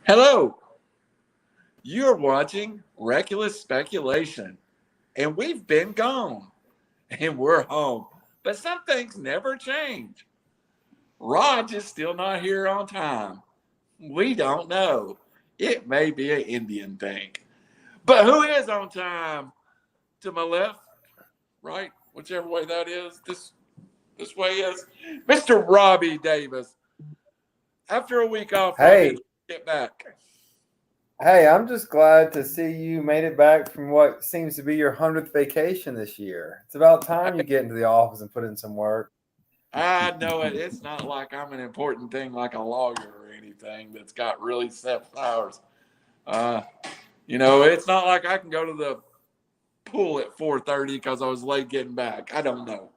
Hello, you're watching Reckless Speculation, and we've been gone, and we're home. But some things never change. Raj is still not here on time. We don't know. It may be an Indian thing. But who is on time? To my left, right, whichever way that is. This way is Mr. Robbie Davis. After a week off, Robbie, Hey, it's good to get back. hey, I'm just glad to see you made it back from what seems to be your 100th vacation this year. It's about time you get into the office and put in some work. I know it. It's not like I'm an important thing like a lawyer or anything that's got really set hours. Uh, it's not like I can go to the pool at 4:30 because I was late getting back. I don't know.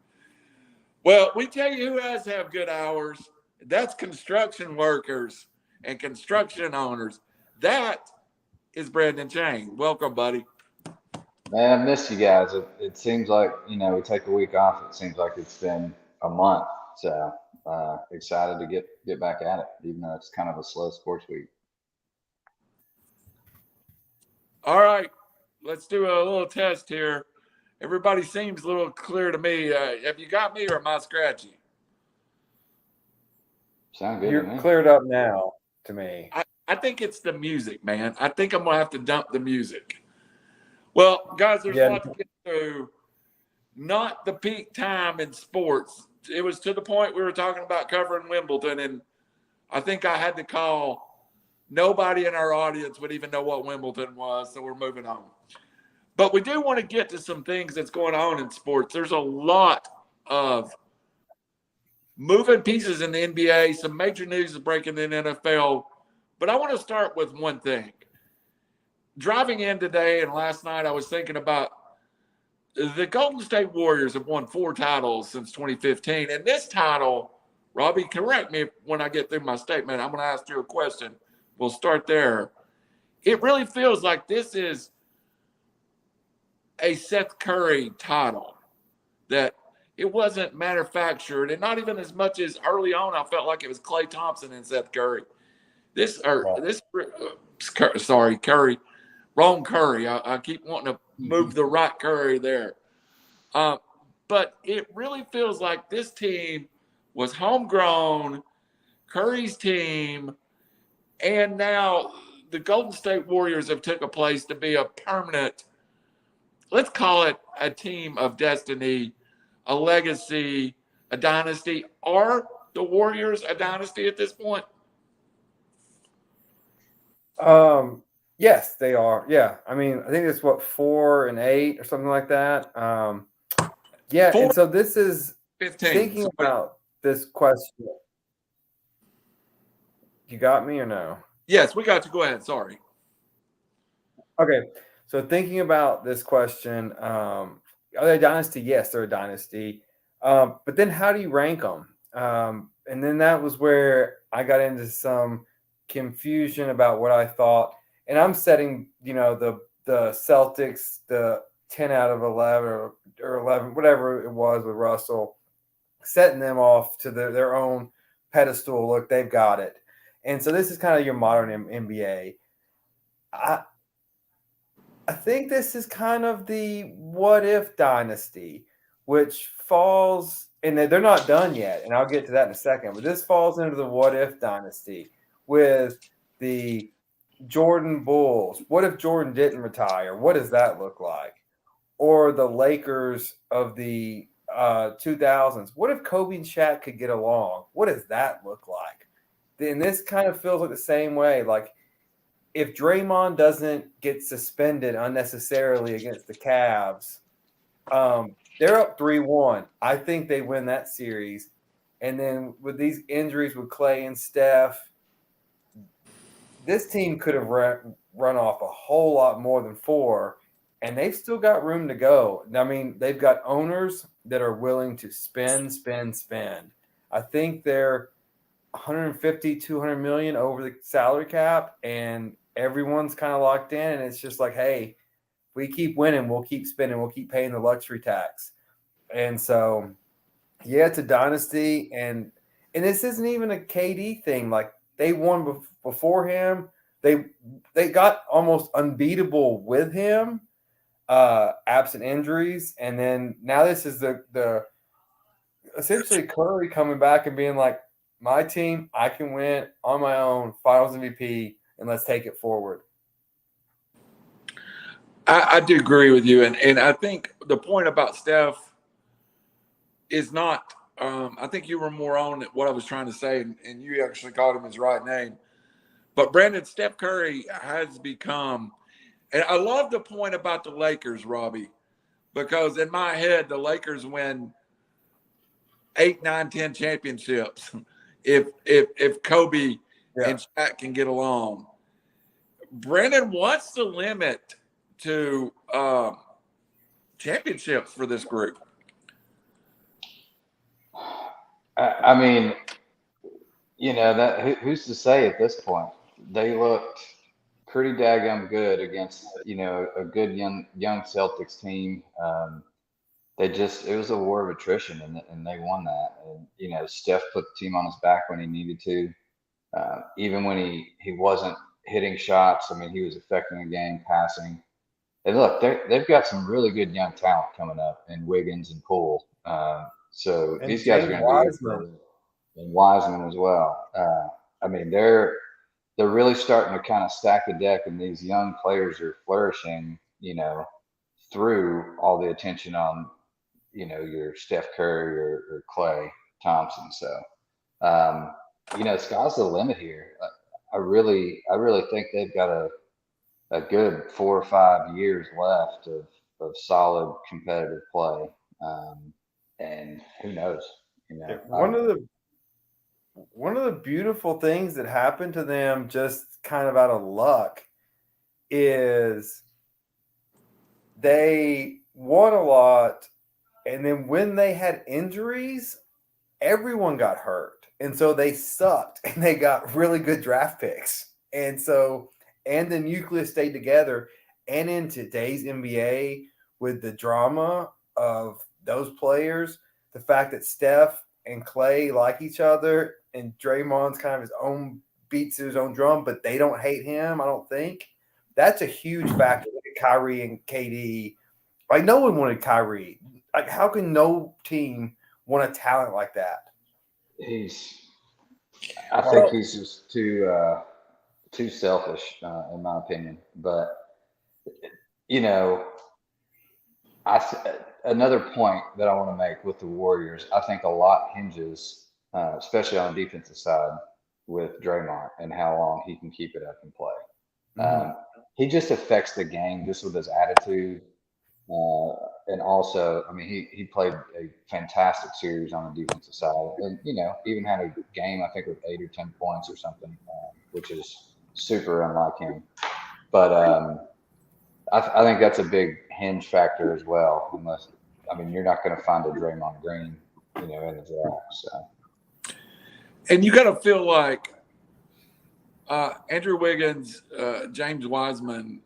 Well, we tell you who has to have good hours. That's construction workers and construction owners. That is Brandon Chang. Welcome, buddy. Man, I miss you guys. It seems like, we take a week off. It seems like it's been a month. So excited to get back at it, even though it's kind of a slow sports week. All right, let's do a little test here. Everybody seems a little clear to me. Have you got me or am I scratchy? Sound good to You're me. cleared up now to me. I think it's the music, man. I think I'm going to have to dump the music. Well, guys, there's a Yeah, lot to get through. Not the peak time in sports. It was to the point we were talking about covering Wimbledon, and I think I had to call. Nobody in our audience would even know what Wimbledon was, so we're moving on. But we do want to get to some things that's going on in sports. There's a lot of moving pieces in the NBA, some major news is breaking in the NFL. But I want to start with one thing. Driving in today and last night, I was thinking about the Golden State Warriors have won 4 titles since 2015. And this title, Robbie, correct me when I get through my statement. I'm going to ask you a question. We'll start there. It really feels like this is a Seth Curry title, that it wasn't manufactured, and not even as much as early on I felt like it was Klay Thompson and Seth Curry. Curry, wrong Curry. I keep wanting to move the right Curry there. But it really feels like this team was homegrown, Curry's team, and now the Golden State Warriors have took a place to be a permanent, let's call it a team of destiny, a legacy, a dynasty. Are the Warriors a dynasty at this point? yes, they are. Yeah, I mean, I think it's what 4-8 or something like that. Yeah, and so this is 15. thinking about this question. You got me or no? Yes, we got you. Go ahead. Sorry. Okay, so thinking about this question, are they a dynasty? Yes, they're a dynasty. But then how do you rank them? And then that was where I got into some confusion about what I thought. And I'm setting, the Celtics, the 10 out of 11 or 11, whatever it was with Russell, setting them off to their own pedestal. Look, they've got it. And so this is kind of your modern NBA. I think this is kind of the what if dynasty, which falls, and they're not done yet, and I'll get to that in a second, but this falls into the what if dynasty with the Jordan Bulls. What if Jordan didn't retire? What does that look like? Or the Lakers of the 2000s. What if Kobe and Shaq could get along? What does that look like? And this kind of feels like the same way. Like, if Draymond doesn't get suspended unnecessarily against the Cavs, they're up 3-1. I think they win that series. And then with these injuries with Clay and Steph, this team could have run off a whole lot more than 4, and they've still got room to go. I mean, they've got owners that are willing to spend. I think they're 150, 200 million over the salary cap, and everyone's kind of locked in, and it's just like, hey, if we keep winning, we'll keep spending, we'll keep paying the luxury tax. And so, yeah, it's a dynasty, and this isn't even a KD thing. Like, they won before him, they got almost unbeatable with him, absent injuries, and then now this is the essentially Curry coming back and being like, my team, I can win on my own, Finals MVP, and let's take it forward. I do agree with you, and I think the point about Steph is not. I think you were more on what I was trying to say, and you actually called him his right name. But Brandon, Steph Curry has become, and I love the point about the Lakers, Robbie, because in my head the Lakers win 8, 9, 10 championships if Kobe and Shaq can get along. Brandon, what's the limit to championships for this group? I mean, that who's to say at this point? They looked pretty daggum good against, a good young Celtics team. It was a war of attrition, and they won that. And Steph put the team on his back when he needed to. Even when he wasn't hitting shots, I mean, he was affecting the game, passing. And look, they've got some really good young talent coming up in Wiggins and Poole. So And these guys are going to be good, and Wiseman as well. I mean, they're really starting to kind of stack the deck, and these young players are flourishing, through all the attention on, your Steph Curry or Klay Thompson. So, sky's the limit here. I really think they've got a good 4 or 5 years left of solid competitive play. And who knows? One of the beautiful things that happened to them just kind of out of luck is they won a lot, and then when they had injuries, everyone got hurt. And so they sucked, and they got really good draft picks. And the nucleus stayed together. And in today's NBA, with the drama of those players, the fact that Steph and Klay like each other, and Draymond's kind of his own beats his own drum, but they don't hate him, I don't think. That's a huge factor. Look at Kyrie and KD. Like, no one wanted Kyrie. Like, how can no team want a talent like that? I think he's just too selfish, in my opinion. But another point that I want to make with the Warriors, I think a lot hinges, especially on the defensive side, with Draymond and how long he can keep it up and play. He just affects the game just with his attitude. And also, I mean, he played a fantastic series on the defensive side, and even had a game, I think, with 8 or 10 points or something, which is super unlike him. But I think that's a big hinge factor as well. You're not going to find a Draymond Green, in the draft. So. And you got to feel like Andrew Wiggins, James Wiseman,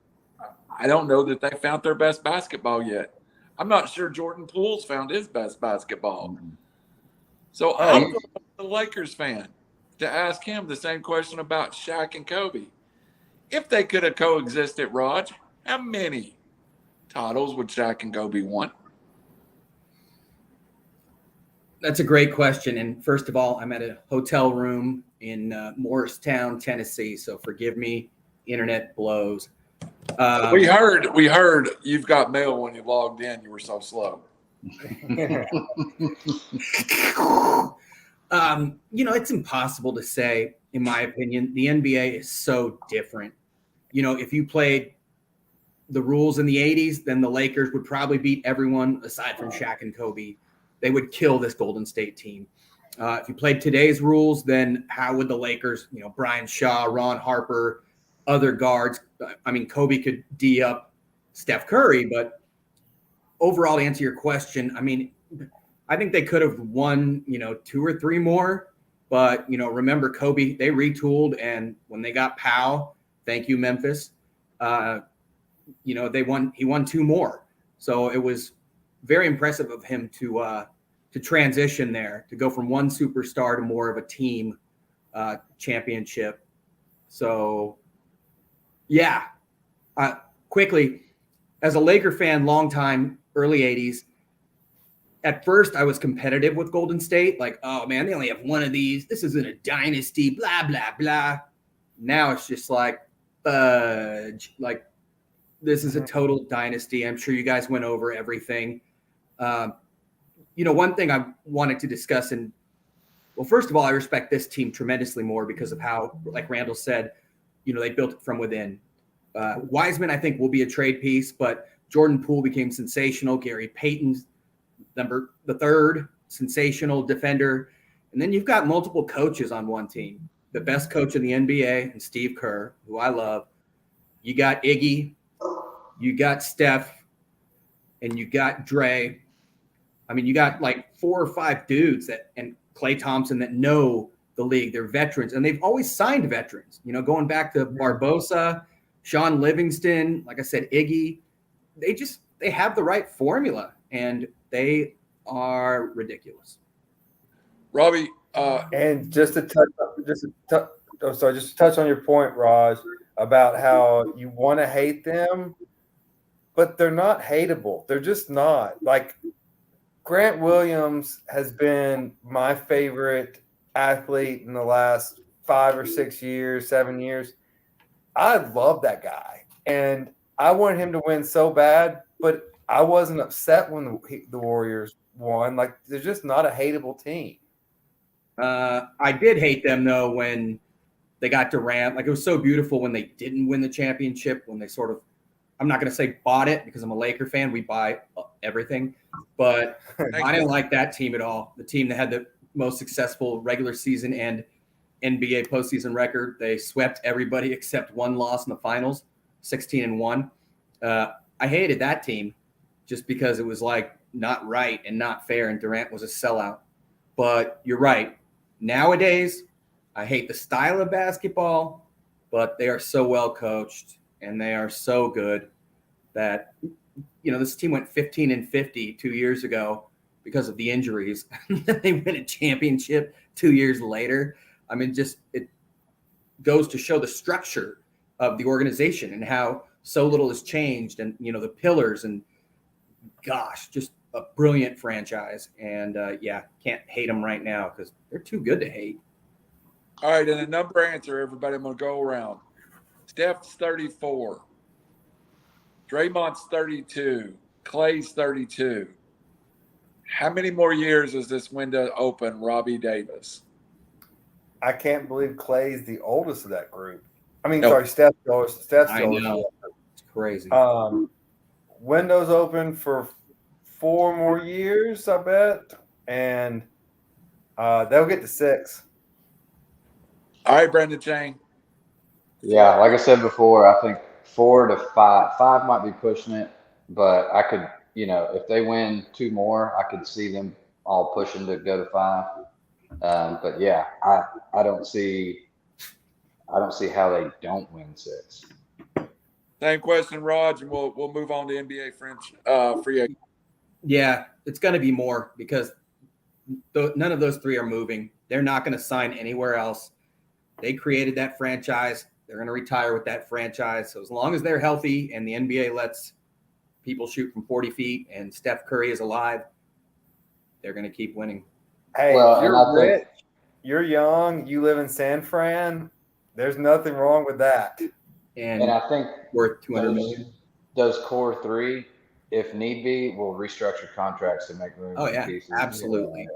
I don't know that they found their best basketball yet. I'm not sure Jordan Poole's found his best basketball. Mm-hmm. So I'm a Lakers fan to ask him the same question about Shaq and Kobe. If they could have coexisted, Raj, how many titles would Shaq and Kobe want? That's a great question. And first of all, I'm at a hotel room in Morristown, Tennessee. So forgive me, internet blows. We heard you've got mail when you logged in. You were so slow. It's impossible to say, in my opinion. The NBA is so different. If you played the rules in the 80s, then the Lakers would probably beat everyone aside from Shaq and Kobe. They would kill this Golden State team. If you played today's rules, then how would the Lakers, Brian Shaw, Ron Harper, other guards? I mean, Kobe could D up Steph Curry, but overall, to answer your question, I mean, I think they could have won, 2 or 3 more. But, remember Kobe, they retooled. And when they got Powell, thank you, Memphis, he won 2 more. So it was very impressive of him to transition there, to go from one superstar to more of a team championship. So Yeah. Quickly, as a Laker fan, long time, early 80s, at first I was competitive with Golden State. Like, oh man, they only have one of these. This isn't a dynasty, blah, blah, blah. Now it's just like, fudge. Like, this is a total dynasty. I'm sure you guys went over everything. One thing I wanted to discuss, and well, first of all, I respect this team tremendously more because of how, like Randall said, they built it from within. Wiseman, I think, will be a trade piece, but Jordan Poole became sensational. Gary Payton, the third sensational defender. And then you've got multiple coaches on one team. The best coach in the NBA, and Steve Kerr, who I love. You got Iggy, you got Steph, and you got Dre. I mean, you got like 4 or 5 dudes and Klay Thompson that know the league. They're veterans, and they've always signed veterans. Going back to Barbosa, Sean Livingston, like I said, Iggy. They have the right formula, and they are ridiculous. Robbie, and just to touch on your point, Raj, about how you want to hate them, but they're not hateable. They're just not. Like, Grant Williams has been my favorite athlete in the last 5 or 6 years, 7 years. I love that guy, and I wanted him to win so bad, but I wasn't upset when the Warriors won. Like, they're just not a hateable team. I did hate them, though, when they got Durant. Like, it was so beautiful when they didn't win the championship, when they sort of, I'm not going to say bought it because I'm a Laker fan. We buy everything. But I didn't like that team at all. The team that had the most successful regular season and NBA postseason record. They swept everybody except one loss in the finals, 16-1. I hated that team just because it was like not right and not fair, and Durant was a sellout. But you're right. Nowadays, I hate the style of basketball, but they are so well coached and they are so good that, this team went 15-50 2 years ago because of the injuries. They win a championship 2 years later. I mean, just it goes to show the structure of the organization and how so little has changed, and, the pillars, and gosh, just a brilliant franchise. And can't hate them right now because they're too good to hate. all right, and a number answer, everybody. I'm going to go around. Steph's 34. Draymond's 32. Clay's 32. How many more years is this window open, Robbie Davis? I can't believe Clay's the oldest of that group. I mean, Nope. sorry, Steph's the oldest. I know. It's crazy. Windows open for 4 more years, I bet, and they'll get to 6. All right, Brendan Chang. Yeah, like I said before, I think 4 to 5. 5 might be pushing it, but I could, if they win 2 more, I could see them all pushing to go to 5. But yeah, I don't see how they don't win 6. Same question, Raj, and we'll move on to NBA free agent. Yeah, it's going to be more because none of those 3 are moving. They're not going to sign anywhere else. They created that franchise. They're going to retire with that franchise. So as long as they're healthy and the NBA lets people shoot from 40 feet and Steph Curry is alive, they're going to keep winning. Hey, Well, if you're rich, you're young, you live in San Fran, there's nothing wrong with that. And I think worth $200 million. Those core 3, if need be, will restructure contracts to make room. Oh, yeah, pieces. absolutely.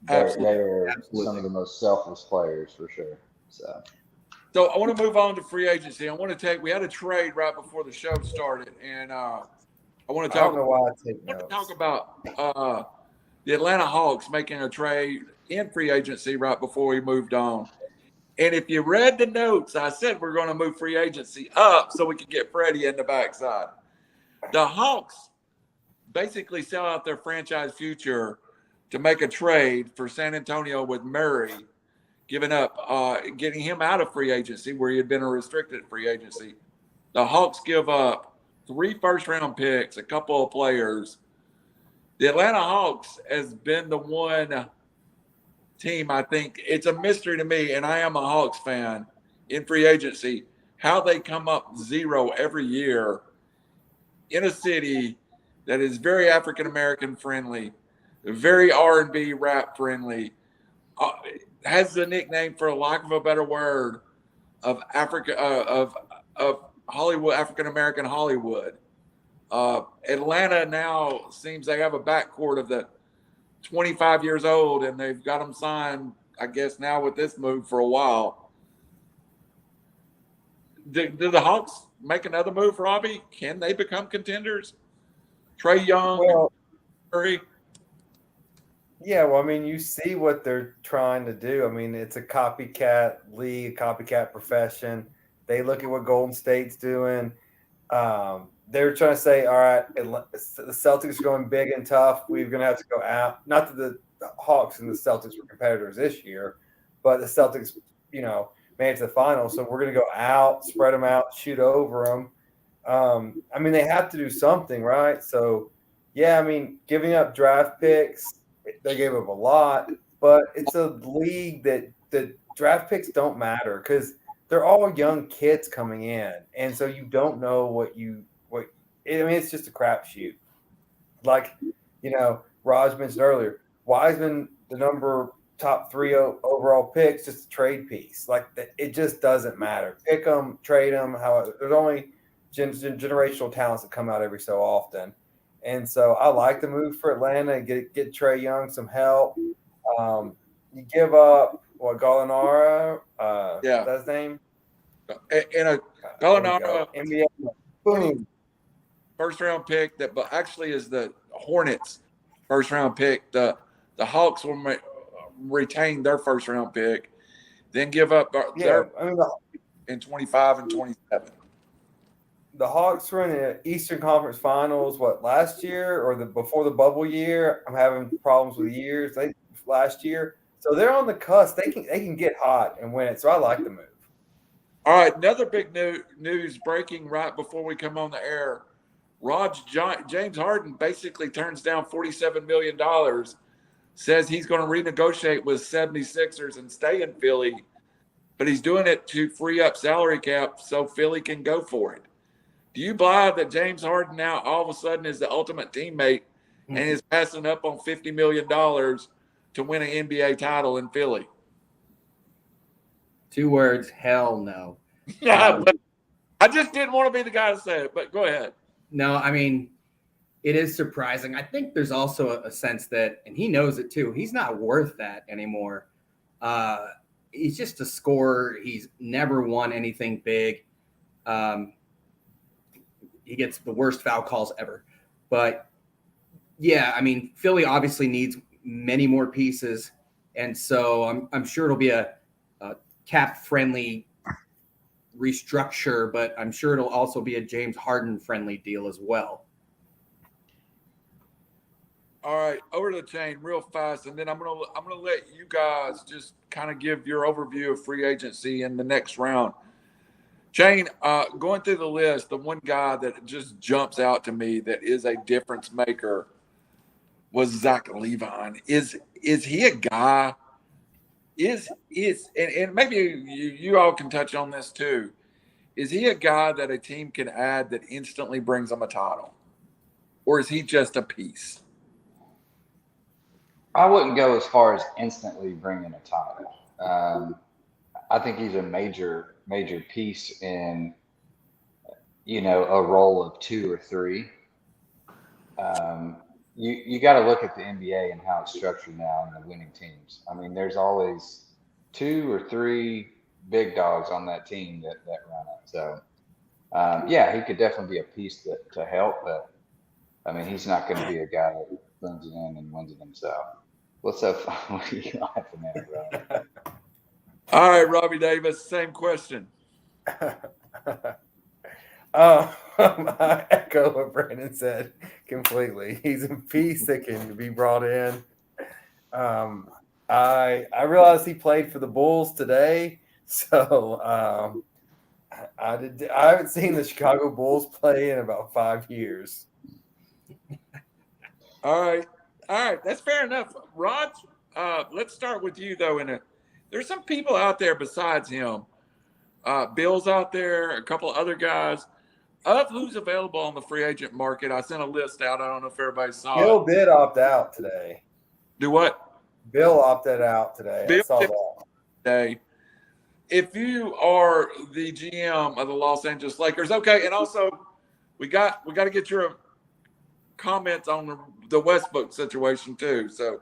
They're Absolutely. some of the most selfless players for sure. So I want to move on to free agency. We had a trade right before the show started, and I want to I don't know why I take want to notes. talk about the Atlanta Hawks making a trade in free agency right before we moved on. And if you read the notes, I said we're going to move free agency up so we can get Freddie in the backside. The Hawks basically sell out their franchise future to make a trade for San Antonio with Murray, getting him out of free agency where he had been a restricted free agency. The Hawks give up 3 first-round picks, a couple of players. The Atlanta Hawks has been the one team, I think, it's a mystery to me, and I am a Hawks fan, in free agency, how they come up zero every year in a city that is very African American friendly, very R&B rap friendly, has the nickname, for a lack of a better word, of Africa of Hollywood, African American Hollywood. Atlanta now seems they have a backcourt of the 25 years old, and they've got them signed, I guess, now with this move for a while. Do the Hawks make another move, Robbie? Can they become contenders? Trey Young, Well, Curry. yeah, well, I mean, you see what they're trying to do. I mean, it's a copycat league, copycat profession. They look at what Golden State's doing. They're trying to say, all right, the Celtics are going big and tough. We're going to have to go out. Not that the Hawks and the Celtics were competitors this year, but the Celtics, made it to the finals. So we're going to go out, spread them out, shoot over them. I mean, they have to do something, right? So, yeah, I mean, giving up draft picks, they gave up a lot, but it's a league that the draft picks don't matter because they're all young kids coming in, and so you don't know what. I mean, it's just a crapshoot. Like, Raj mentioned earlier, Wiseman, the top 3 overall picks, just a trade piece. Like, it just doesn't matter. Pick them, trade them. However, there's only generational talents that come out every so often. And so I like the move for Atlanta. Get Trey Young some help. You give up Gallinaro. Yeah, that's his name. And Gallinaro, NBA. Boom. First round pick that, but actually is the Hornets' first round pick. The Hawks will retain their first round pick, then give up their in 25 and 27. The Hawks were in the Eastern Conference Finals, last year or before the bubble year? I'm having problems with years. Last year, so they're on the cusp. They can get hot and win it. So I like the move. All right, another big news breaking right before we come on the air. James Harden basically turns down $47 million, says he's going to renegotiate with 76ers and stay in Philly, but he's doing it to free up salary cap so Philly can go for it. Do you buy that James Harden now all of a sudden is the ultimate teammate and is passing up on $50 million to win an NBA title in Philly? 2 words, hell no. Yeah, but I just didn't want to be the guy to say it, but go ahead. No, I mean, it is surprising. I think there's also a sense that, and he knows it too, he's not worth that anymore. He's just a scorer. He's never won anything big. He gets the worst foul calls ever. But, yeah, I mean, Philly obviously needs many more pieces. And so I'm sure it'll be a cap-friendly restructure, but I'm sure it'll also be a James Harden-friendly deal as well. All right, over to the chain real fast, and then I'm gonna let you guys just kind of give your overview of free agency in the next round. Chain, going through the list, the one guy that just jumps out to me that is a difference maker was Zach Levine. Is he a guy? And maybe you all can touch on this too. Is he a guy that a team can add that instantly brings them a title, or is he just a piece? I wouldn't go as far as instantly bringing a title. I think he's a major piece in, a role of 2 or 3. You got to look at the NBA and how it's structured now in the winning teams. I mean, there's always 2 or 3 big dogs on that team that run it. So, he could definitely be a piece to help, but I mean, he's not going to be a guy that brings it in and wins it himself. What's up? What are you laughing at, bro? All right, Robbie Davis, same question. I echo what Brandon said completely. He's a piece that can be brought in. I realized he played for the Bulls today, so I haven't seen the Chicago Bulls play in about 5 years. All right, that's fair enough. Rod, let's start with you though. There's some people out there besides him Bill's out there, a couple of other guys. Of who's available on the free agent market, I sent a list out. I don't know if everybody saw Bill it. did opt out today. Do what? Bill opted out today. Bill I saw did that. today. If you are the GM of the Los Angeles Lakers, okay, and also we got to get your comments on the Westbrook situation too. So,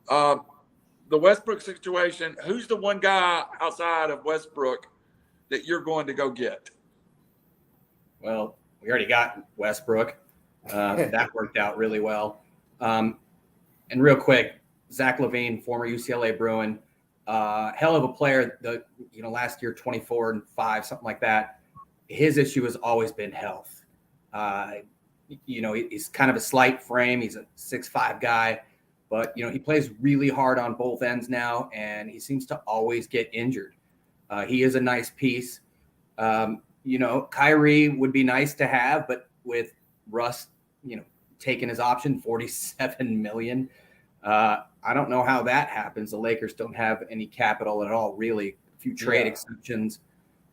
the Westbrook situation, who's the one guy outside of Westbrook that you're going to go get? Well, we already got Westbrook. That worked out really well. And real quick, Zach LaVine, former UCLA Bruin, hell of a player. Last year 24-5, something like that. His issue has always been health. He's kind of a slight frame. He's a 6'5" guy, but he plays really hard on both ends now, and he seems to always get injured. He is a nice piece. Kyrie would be nice to have, but with Russ, taking his option, $47 million. I don't know how that happens. The Lakers don't have any capital at all, really. A few trade exceptions,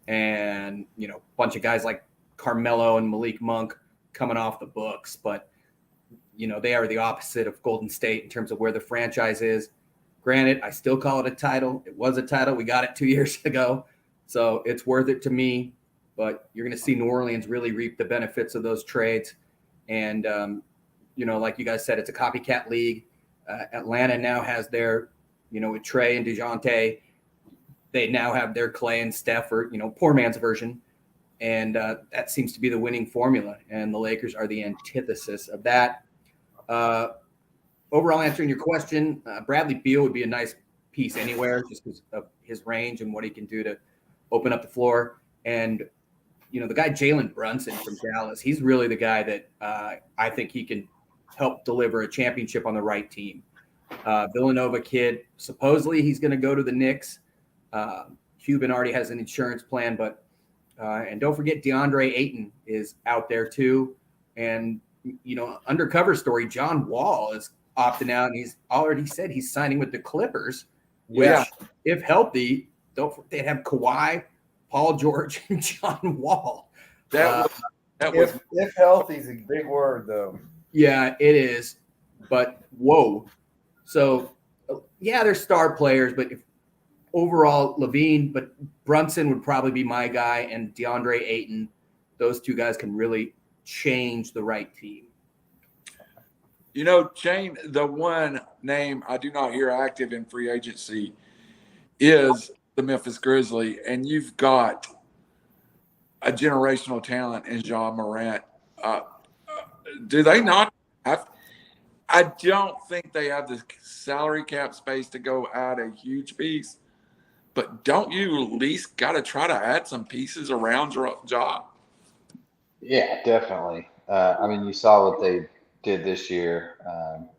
and a bunch of guys like Carmelo and Malik Monk coming off the books. But they are the opposite of Golden State in terms of where the franchise is. Granted, I still call it a title. It was a title. We got it 2 years ago, so it's worth it to me. But you're going to see New Orleans really reap the benefits of those trades. And, like you guys said, it's a copycat league. Atlanta now has their, with Trey and DeJounte, they now have their Clay and Steph, or, poor man's version. And that seems to be the winning formula. And the Lakers are the antithesis of that. Overall, answering your question, Bradley Beal would be a nice piece anywhere just because of his range and what he can do to open up the floor. And, the guy Jalen Brunson from Dallas, he's really the guy that I think he can help deliver a championship on the right team. Villanova kid, supposedly he's going to go to the Knicks. Cuban already has an insurance plan, but and don't forget DeAndre Ayton is out there too. And, undercover story, John Wall is opting out, and he's already said he's signing with the Clippers, which, if healthy, they'd have Kawhi, Paul George, and John Wall. If healthy is a big word, though. Yeah, it is. But whoa. So, they're star players, but overall, Levine, but Brunson would probably be my guy, and DeAndre Ayton. Those two guys can really change the right team. Shane, the one name I do not hear active in free agency is the Memphis Grizzlies, and you've got a generational talent in Ja Morant. Do they not have? I don't think they have the salary cap space to go add a huge piece, but don't you at least got to try to add some pieces around Ja? Yeah, definitely. You saw what they did this year.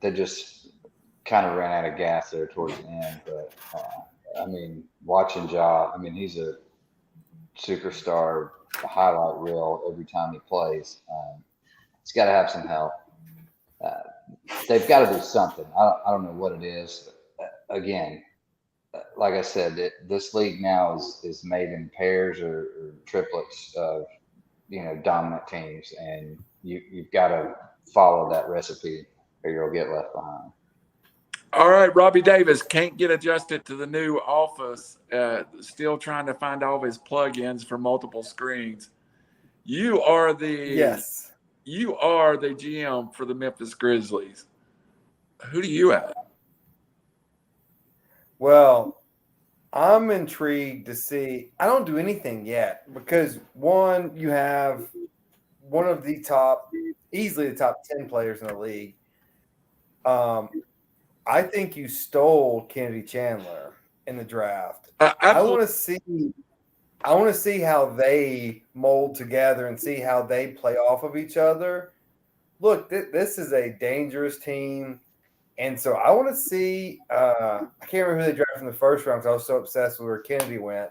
They just kind of ran out of gas there towards the end, but watching Ja, he's a superstar highlight reel every time he plays. He's got to have some help. They've got to do something. I don't know what it is. Again, like I said, this league now is made in pairs or triplets of dominant teams, and you've got to follow that recipe or you'll get left behind. All right, Robbie Davis can't get adjusted to the new office. Still trying to find all of his plugins for multiple screens. You are the GM for the Memphis Grizzlies. Who do you have? Well, I'm intrigued to see. I don't do anything yet because one, you have one of the easily the top 10 players in the league. I think you stole Kennedy Chandler in the draft. I want to see how they mold together and see how they play off of each other. Look, this is a dangerous team. And so I want to see I can't remember who they drafted in the first round because I was so obsessed with where Kennedy went.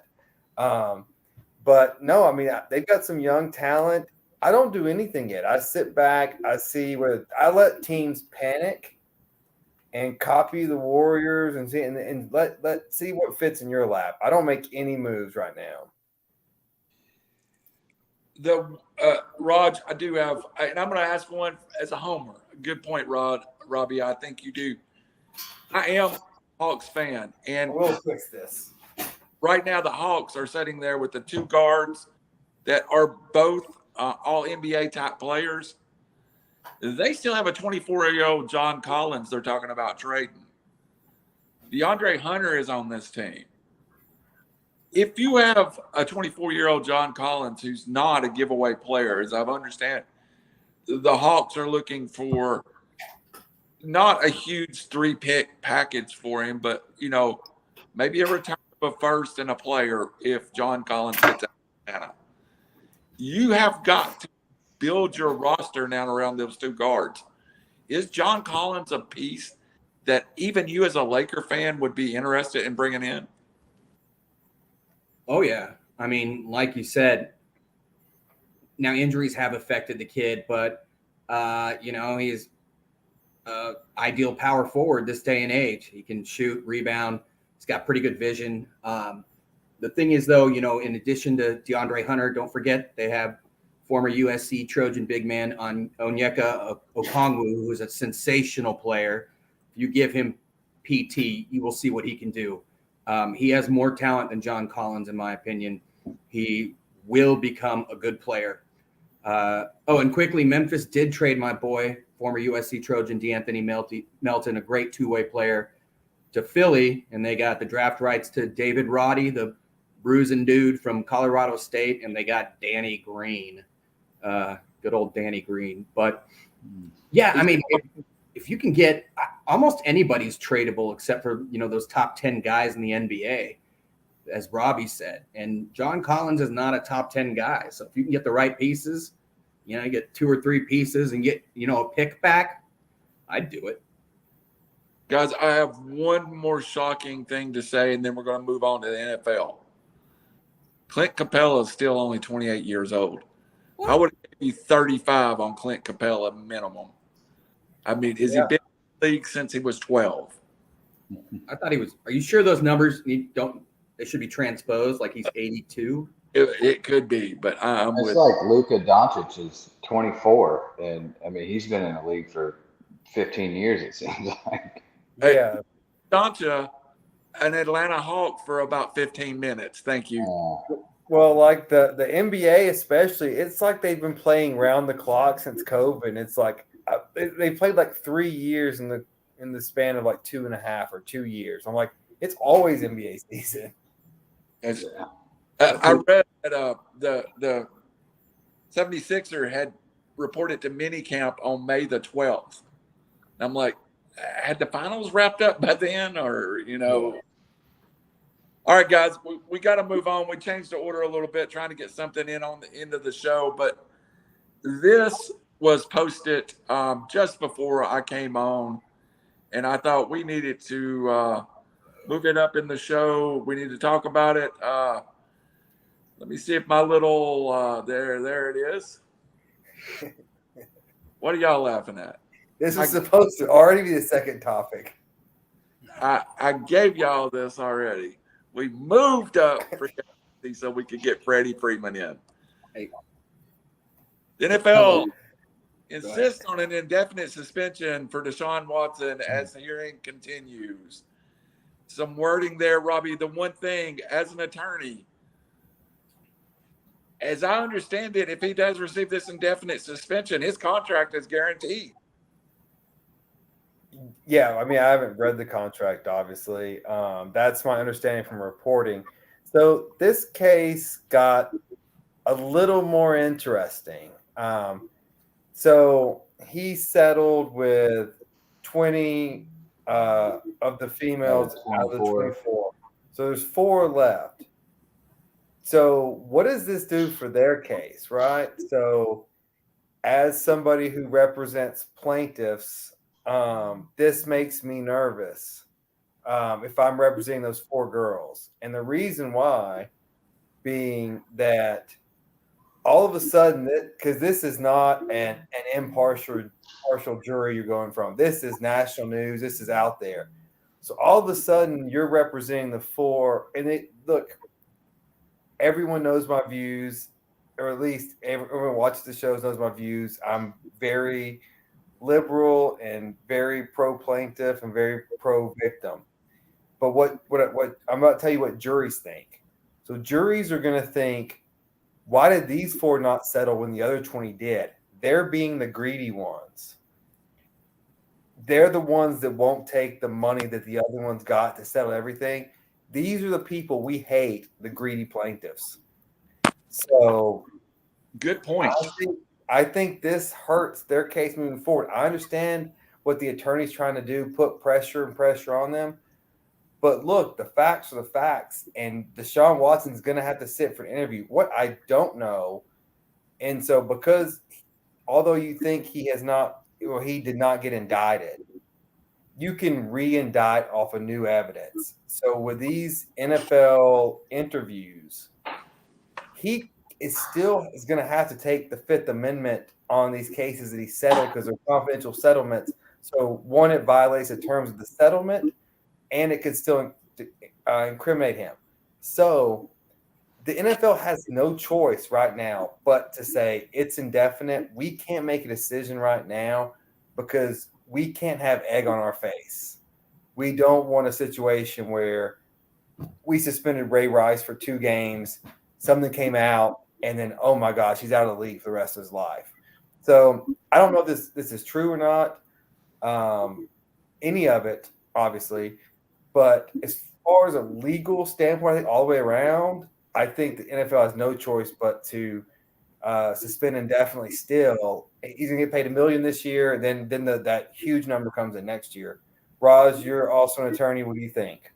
But no, they've got some young talent. I don't do anything yet. I sit back. I see I let teams panic and copy the Warriors and see and let see what fits in your lap. I don't make any moves right now. Raj, I do have, and I'm going to ask one as a homer. Good point, Robbie. I think you do. I am a Hawks fan, and We'll fix this. right now the Hawks are sitting there with the two guards that are both all NBA type players. They still have a 24-year-old John Collins they're talking about trading. DeAndre Hunter is on this team. If you have a 24-year-old John Collins who's not a giveaway player, as I understand, the Hawks are looking for not a huge 3-pick package for him, but, maybe a return of a first and a player if John Collins gets out of Atlanta. You have got to build your roster now around those two guards. Is John Collins a piece that even you as a Laker fan would be interested in bringing in? Oh, yeah. I mean, like you said, now injuries have affected the kid, but, he's ideal power forward this day and age. He can shoot, rebound. He's got pretty good vision. The thing is, though, in addition to DeAndre Hunter, don't forget they have former USC Trojan big man Onyeka Okongwu, who's a sensational player. If you give him PT, you will see what he can do. He has more talent than John Collins, in my opinion. He will become a good player. And quickly, Memphis did trade my boy, former USC Trojan DeAnthony Melton, a great two-way player, to Philly, and they got the draft rights to David Roddy, the bruising dude from Colorado State, and they got Danny Green, good old Danny Green. But, yeah, I mean, if you can get almost anybody's tradable except for, those top 10 guys in the NBA, as Robbie said. And John Collins is not a top 10 guy. So if you can get the right pieces, you get 2 or 3 pieces and get, a pick back, I'd do it. Guys, I have one more shocking thing to say, and then we're going to move on to the NFL. Clint Capella is still only 28 years old. What? I would give you 35 on Clint Capella minimum. I mean, he been in the league since he was 12? I thought he was. Are you sure those numbers they should be transposed like he's 82? It could be, but I'm it's with. Like Luka Doncic is 24, and I mean he's been in the league for 15 years. It seems like. Yeah, Doncic, an Atlanta Hawk for about 15 minutes. Thank you. Well, like the NBA especially, it's like they've been playing round the clock since COVID. It's like they played like 3 years in the span of like 2.5 or 2 years. I'm like, it's always NBA season. I read that the 76er had reported to minicamp on May the 12th. I'm like, had the finals wrapped up by then, or All right, guys, we got to move on. We changed the order a little bit, trying to get something in on the end of the show, but this was posted just before I came on, and I thought we needed to move it up in the show. We need to talk about it. Let me see if my little there it is. What are y'all laughing at? This was supposed to already be the second topic. I gave y'all this already. We moved up so we could get Freddie Freeman in. Hey. The NFL insists on an indefinite suspension for Deshaun Watson as the hearing continues. Some wording there, Robbie. The one thing, as an attorney, as I understand it, if he does receive this indefinite suspension, his contract is guaranteed. Yeah, I mean, I haven't read the contract, obviously. That's my understanding from reporting. So this case got a little more interesting. So he settled with 20 of the females out of the 24. So there's 4 left. So what does this do for their case, right? So as somebody who represents plaintiffs, this makes me nervous if I'm representing those 4 girls. And the reason why being that all of a sudden, because this is not an impartial jury you're going from. This is national news. This is out there. So all of a sudden, you're representing the 4. And look, everyone knows my views. or at least everyone watches the shows knows my views. I'm very liberal and very pro plaintiff and very pro victim. But what I'm about to tell you what juries think. So juries are going to think, why did these 4 not settle when the other 20 did? They're being the greedy ones. They're the ones that won't take the money that the other ones got to settle everything. These are the people we hate, the greedy plaintiffs. So Good point. I think this hurts their case moving forward. I understand what the attorney's trying to do, put pressure on them. But look, the facts are the facts. And Deshaun Watson's going to have to sit for an interview. What I don't know, and so because although you think he did not get indicted, you can re-indict off of new evidence. So with these NFL interviews, he is going to have to take the Fifth Amendment on these cases that he settled because they're confidential settlements. So one, it violates the terms of the settlement, and it could still incriminate him. So the NFL has no choice right now but to say it's indefinite. We can't make a decision right now because we can't have egg on our face. We don't want a situation where we suspended Ray Rice for 2 games, something came out, and then, oh my gosh, he's out of the league for the rest of his life. So I don't know if this is true or not, any of it, obviously. But as far as a legal standpoint, I think all the way around, I think the NFL has no choice but to suspend indefinitely still. He's going to get paid $1 million this year, and then that huge number comes in next year. Raj, you're also an attorney. What do you think?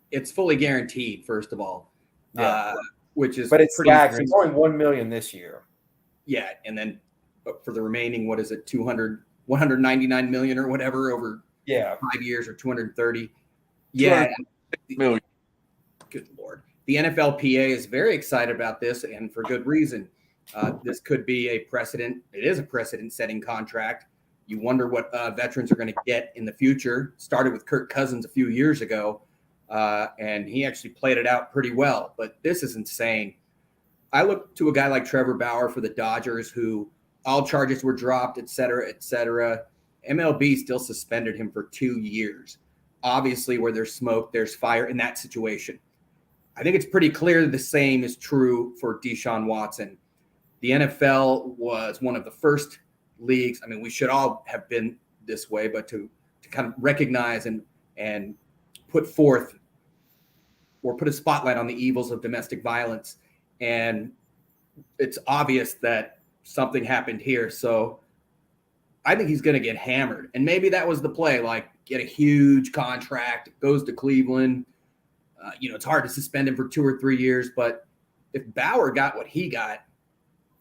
It's fully guaranteed, first of all. Yeah. Which is but it's staggering. It's only $1 million this year. Yeah, and then for the remaining, what is it, 199 million or whatever over 5 years, or 230. Yeah, million. Good Lord. The NFLPA is very excited about this, and for good reason. This could be a precedent. It is a precedent-setting contract. You wonder what veterans are going to get in the future. Started with Kirk Cousins a few years ago, and he actually played it out pretty well. But this is insane. I look to a guy like Trevor Bauer for the Dodgers, who all charges were dropped, et cetera, et cetera. MLB still suspended him for 2 years. Obviously, where there's smoke, there's fire in that situation. I think it's pretty clear the same is true for Deshaun Watson. The NFL was one of the first leagues. I mean, we should all have been this way, but to kind of recognize and put forth or put a spotlight on the evils of domestic violence. And it's obvious that something happened here. So I think he's going to get hammered. And maybe that was the play, like get a huge contract, goes to Cleveland. It's hard to suspend him for 2 or 3 years, but if Bauer got what he got,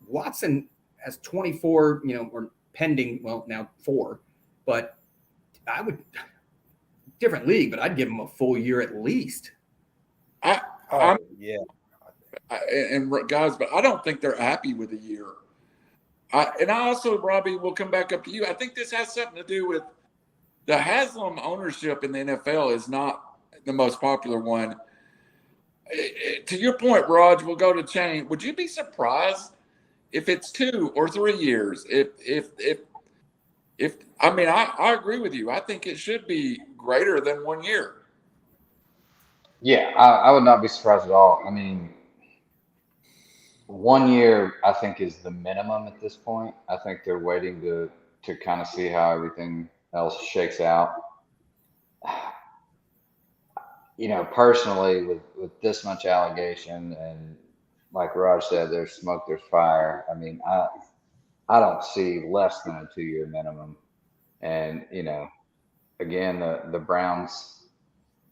Watson has 24, or pending, well, now 4, but I would, different league, but I'd give him a full year at least. And guys, but I don't think they're happy with a year. And I also, Robbie, will come back up to you. I think this has something to do with the Haslam ownership in the NFL is not the most popular one. To your point, Raj, we'll go to Chain. Would you be surprised if it's 2 or 3 years? I agree with you. I think it should be greater than 1 year. Yeah, I would not be surprised at all. I mean, 1 year, I think, is the minimum at this point. I think they're waiting to kind of see how everything else shakes out. Personally, with this much allegation, and like Raj said, there's smoke, there's fire. I mean, I don't see less than a 2-year minimum. And, again, the Browns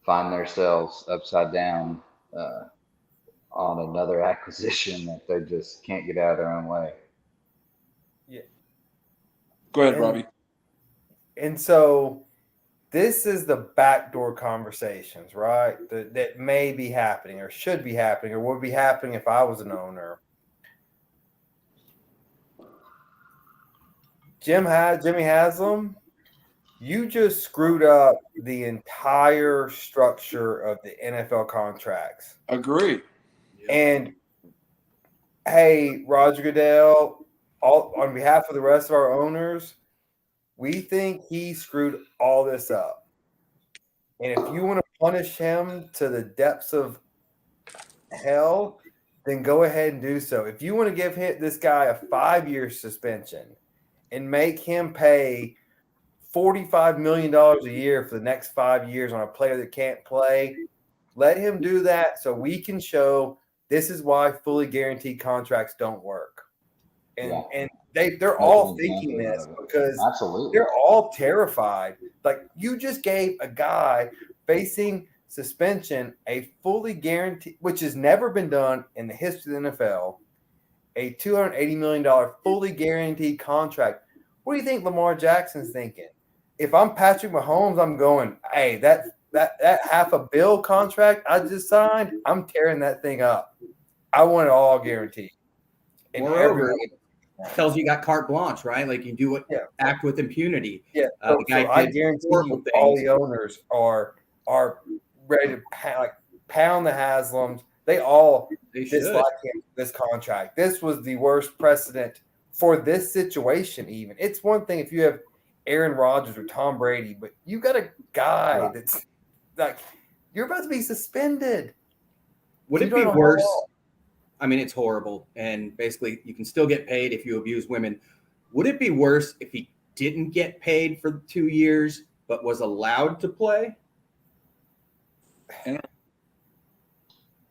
find themselves upside down on another acquisition that they just can't get out of their own way. Yeah. Go ahead, Robbie. And so this is the backdoor conversations, right? That may be happening or should be happening or would be happening if I was an owner. Jimmy Haslam, you just screwed up the entire structure of the NFL contracts. Agree. And hey, Roger Goodell, all on behalf of the rest of our owners, we think he screwed all this up. And if you want to punish him to the depths of hell, then go ahead and do so. If you want to give this guy a 5-year suspension and make him pay $45 million a year for the next 5 years on a player that can't play, let him do that so we can show this is why fully guaranteed contracts don't work. And they're all thinking this because absolutely they're all terrified. Like, you just gave a guy facing suspension a fully guaranteed, which has never been done in the history of the NFL, a $280 million fully guaranteed contract. What do you think Lamar Jackson's thinking? If I'm Patrick Mahomes, I'm going, hey, that $500 million contract I just signed, I'm tearing that thing up. I want it all guaranteed. And moreover, it tells you got carte blanche, right? Like, you do act with impunity. Yeah, the guy I guarantee you all the owners are ready to pound the Haslams. They all dislike him for this contract. This was the worst precedent for this situation. Even it's one thing if you have Aaron Rodgers or Tom Brady, but you got a guy that's like, you're about to be suspended. Would it be worse? I mean, it's horrible, and basically you can still get paid if you abuse women. Would it be worse if he didn't get paid for 2 years but was allowed to play?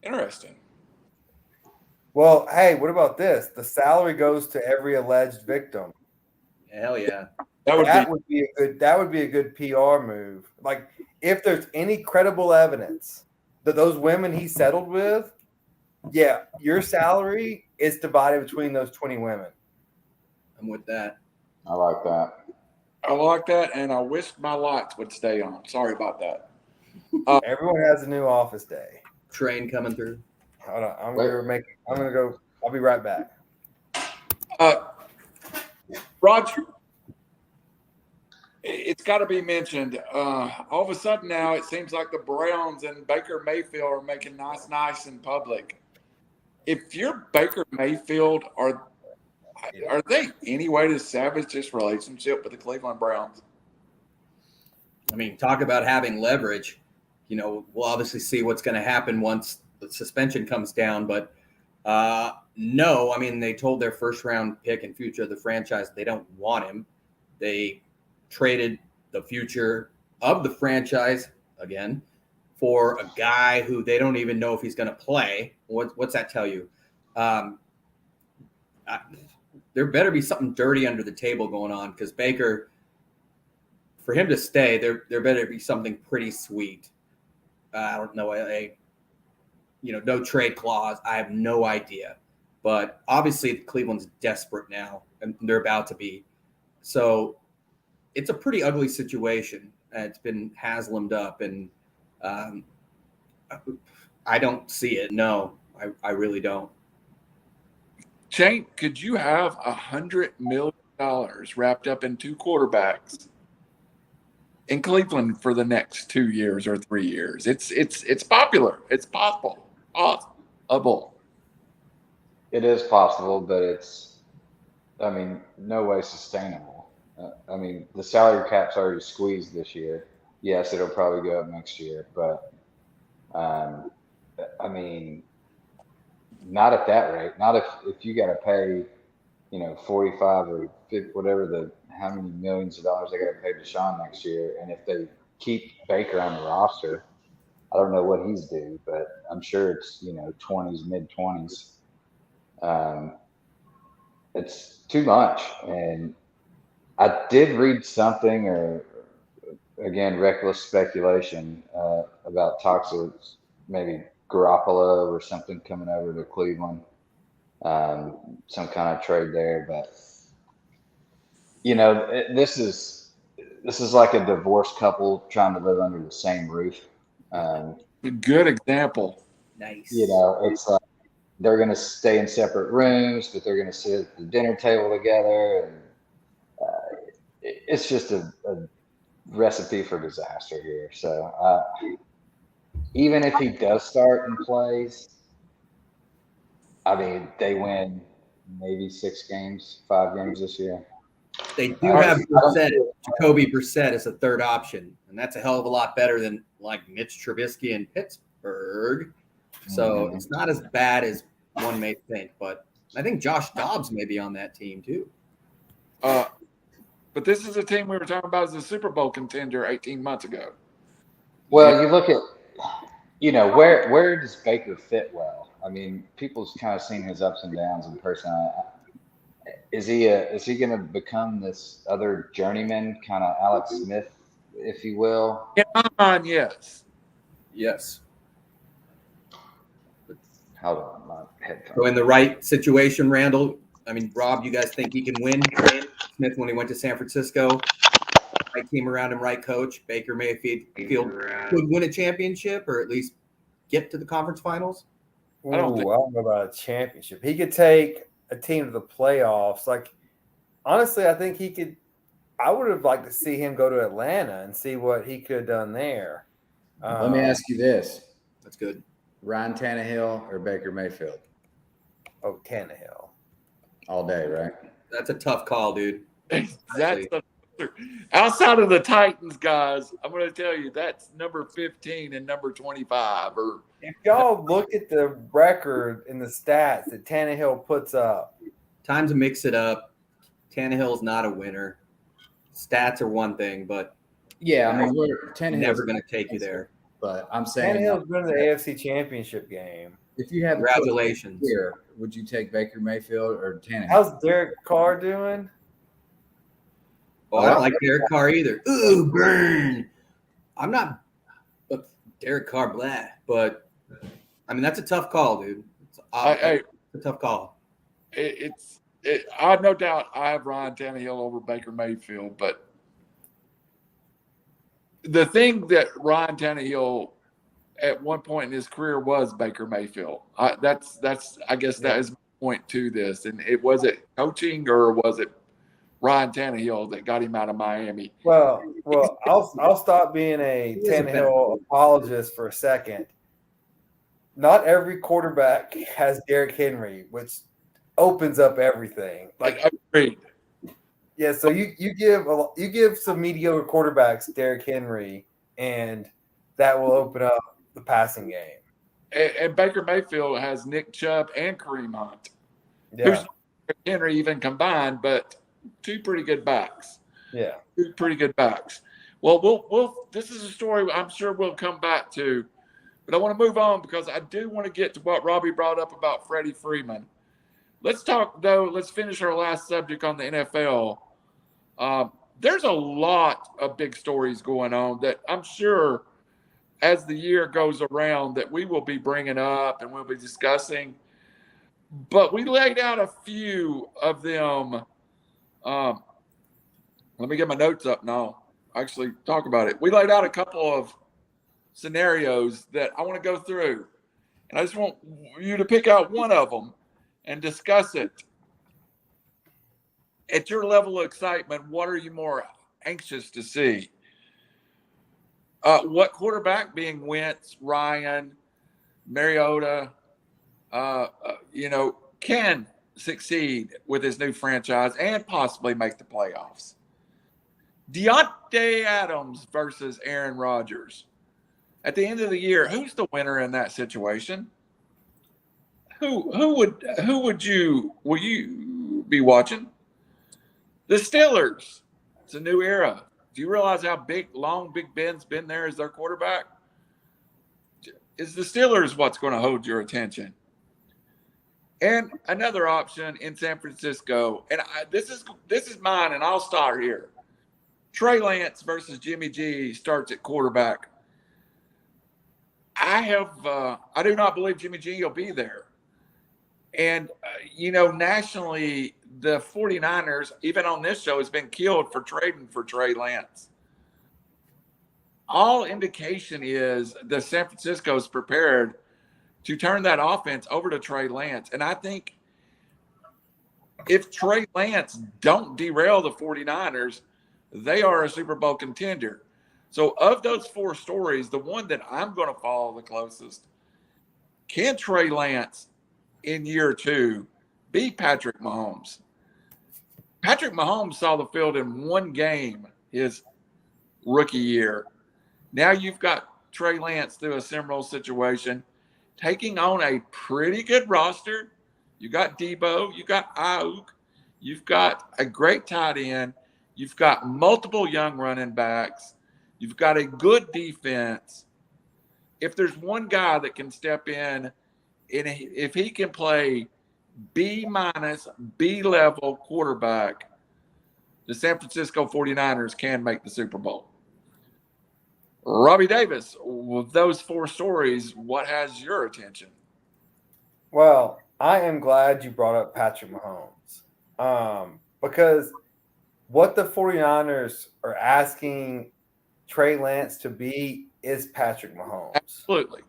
Interesting. Well, hey, what about this? The salary goes to every alleged victim. Hell yeah. That would be a good PR move. Like, if there's any credible evidence that those women he settled with, yeah, your salary is divided between those 20 women. I'm with that. I like that. I like that, and I wish my lights would stay on. Sorry about that. Everyone has a new office day. Train coming through. Hold on, I'm gonna go. I'll be right back. Roger, it's got to be mentioned. All of a sudden now, it seems like the Browns and Baker Mayfield are making nice in public. If you're Baker Mayfield, are they any way to salvage this relationship with the Cleveland Browns? I mean, talk about having leverage. You know, we'll obviously see what's going to happen once the suspension comes down. But no, I mean, they told their first-round pick and future of the franchise they don't want him. They traded the future of the franchise, again, for a guy who they don't even know if he's going to play. What's that tell you? There better be something dirty under the table going on, because Baker, for him to stay, there better be something pretty sweet. I don't know, no trade clause. I have no idea. But obviously Cleveland's desperate now, and they're about to be. So it's a pretty ugly situation. It's been Haslammed up, and I don't see it. No, I really don't. Shane, could you have $100 million wrapped up in 2 quarterbacks in Cleveland for the next 2 years or 3 years? It's popular. It's possible. It is possible, but it's, no way sustainable. The salary cap's already squeezed this year. Yes, it'll probably go up next year, but not at that rate. Not if you got to pay, 45 or 50, whatever how many millions of dollars they got to pay Deshaun next year, and if they keep Baker on the roster, I don't know what he's due, but I'm sure it's 20s, mid-20s. It's too much, and I did read something, or again, reckless speculation about talks of maybe Garoppolo or something coming over to Cleveland, some kind of trade there. But this is like a divorced couple trying to live under the same roof. A good example. Nice. It's like they're going to stay in separate rooms, but they're going to sit at the dinner table together, and it's just a recipe for disaster here. So even if he does start and plays, I mean, they win maybe 5 games this year. They do have Jacoby Brissett as a third option, and that's a hell of a lot better than like Mitch Trubisky in Pittsburgh. So it's not as bad as one may think, but I think Josh Dobbs may be on that team too. But this is a team we were talking about as a Super Bowl contender 18 months ago. Well, you look at, where does Baker fit well? I mean, people's kind of seen his ups and downs in person. Is he going to become this other journeyman, kind of Alex Smith, if you will? In my mind, yes. Yes. Hold on, my headphones. So in the right situation, Randall, I mean, Rob, you guys think he can win? Smith, when he went to San Francisco, right team around him, right coach, Baker Mayfield could win a championship or at least get to the conference finals? I don't know about a championship. He could take a team to the playoffs. Like, honestly, I think he could. I would have liked to see him go to Atlanta and see what he could have done there. Let me ask you this. That's good. Ryan Tannehill or Baker Mayfield? Oh, Tannehill. All day, right? That's a tough call, dude. Outside of the Titans, guys, I'm going to tell you that's number 15 and number 25. If y'all look at the record and the stats that Tannehill puts up, Time to mix it up. Tannehill's not a winner. Stats are one thing, but Yeah, I mean, Tannehill's never going to take you there. But I'm saying, Tannehill's been in the AFC Championship game. if you have Congratulations. here, would you take Baker Mayfield or Tannehill? How's Derek Carr doing? Oh, I don't like Derek Carr either. Ooh, burn. I'm not Derek Carr, blah, but I mean, that's a tough call, dude. It's a tough call. I have no doubt I have Ryan Tannehill over Baker Mayfield, but the thing that Ryan Tannehill at one point in his career was Baker Mayfield. I guess that is my point to this. And was it coaching or was it Ryan Tannehill that got him out of Miami? Well, I'll stop being a Tannehill apologist for a second. Not every quarterback has Derrick Henry, which opens up everything. Like, agreed. Yeah, so you give some mediocre quarterbacks Derrick Henry, and that will open up the passing game. And Baker Mayfield has Nick Chubb and Kareem Hunt. Yeah, Who's Henry even combined, but two pretty good backs. Yeah, two pretty good backs. Well, we'll. This is a story I'm sure we'll come back to, but I want to move on because I do want to get to what Robbie brought up about Freddie Freeman. Let's talk though. Let's finish our last subject on the NFL. There's a lot of big stories going on that I'm sure as the year goes around that we will be bringing up and we'll be discussing. But we laid out a few of them. Let me get my notes up now. Actually talk about it. We laid out a couple of scenarios that I want to go through. And I just want you to pick out one of them and discuss it. At your level of excitement, what are you more anxious to see? What quarterback, being Wentz, Ryan, Mariota, can succeed with his new franchise and possibly make the playoffs? Devonte Adams versus Aaron Rodgers. At the end of the year, who's the winner in that situation? Will you be watching? The Steelers. It's a new era. Do you realize how long Big Ben's been there as their quarterback? Is the Steelers what's going to hold your attention? And another option in San Francisco, and this is mine, and I'll start here. Trey Lance versus Jimmy G starts at quarterback. I do not believe Jimmy G will be there. And, nationally, the 49ers, even on this show, has been killed for trading for Trey Lance. All indication is that San Francisco is prepared to turn that offense over to Trey Lance. And I think if Trey Lance don't derail the 49ers, they are a Super Bowl contender. So of those four stories, the one that I'm going to follow the closest, can Trey Lance in year 2 be Patrick Mahomes. Patrick Mahomes saw the field in one game his rookie year. Now you've got Trey Lance through a similar situation, taking on a pretty good roster. You got Debo, you got Ayuk, you've got a great tight end, you've got multiple young running backs, you've got a good defense. If there's one guy that can step in, and if he can play B-, B-level quarterback, the San Francisco 49ers can make the Super Bowl. Robbie Davis, with those 4 stories, what has your attention? Well, I am glad you brought up Patrick Mahomes because what the 49ers are asking Trey Lance to be is Patrick Mahomes. Absolutely.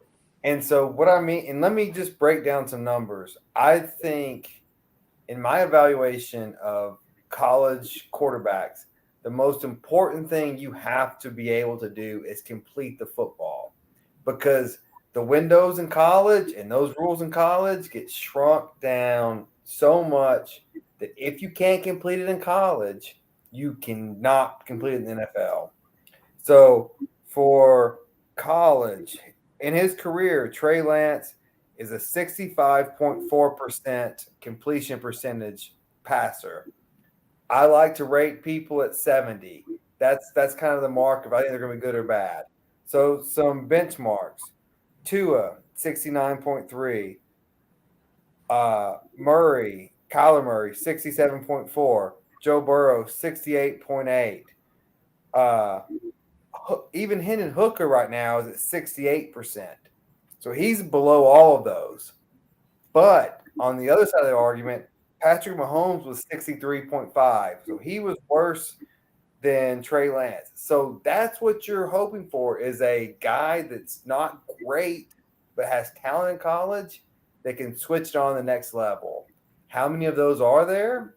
And so what I mean, and let me just break down some numbers. I think in my evaluation of college quarterbacks, the most important thing you have to be able to do is complete the football, because the windows in college and those rules in college get shrunk down so much that if you can't complete it in college, you cannot complete it in the NFL. So for college, in his career, Trey Lance is a 65.4% completion percentage passer. I like to rate people at 70. That's kind of the mark of I think they're going to be good or bad. So some benchmarks: Tua 69.3, Kyler Murray 67.4, Joe Burrow 68.8. Even Hendon Hooker right now is at 68%. So he's below all of those. But on the other side of the argument, Patrick Mahomes was 63.5. So he was worse than Trey Lance. So that's what you're hoping for, is a guy that's not great but has talent in college that can switch it on the next level. How many of those are there?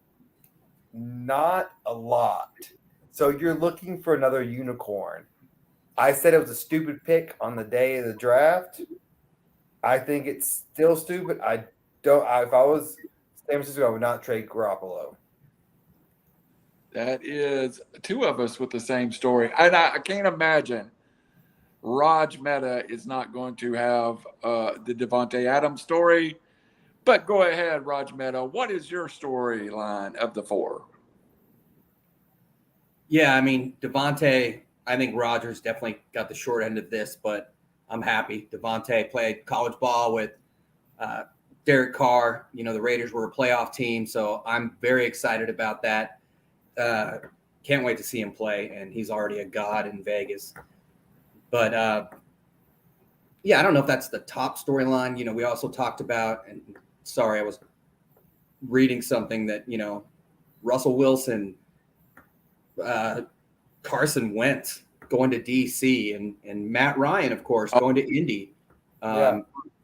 Not a lot. So you're looking for another unicorn. I said it was a stupid pick on the day of the draft. I think it's still stupid. If I was San Francisco, I would not trade Garoppolo. That is 2 of us with the same story. And I can't imagine Raj Mehta is not going to have the Devonte Adams story. But go ahead, Raj Mehta. What is your storyline of the 4? Yeah, I mean, Devonte, I think Rodgers definitely got the short end of this, but I'm happy. Devonte played college ball with Derek Carr. You know, the Raiders were a playoff team, so I'm very excited about that. Can't wait to see him play, and he's already a god in Vegas. But, yeah, I don't know if that's the top storyline. You know, we also talked about, and sorry, I was reading something that, you know, Russell Wilson, Carson Wentz going to DC, and Matt Ryan, of course, going to Indy.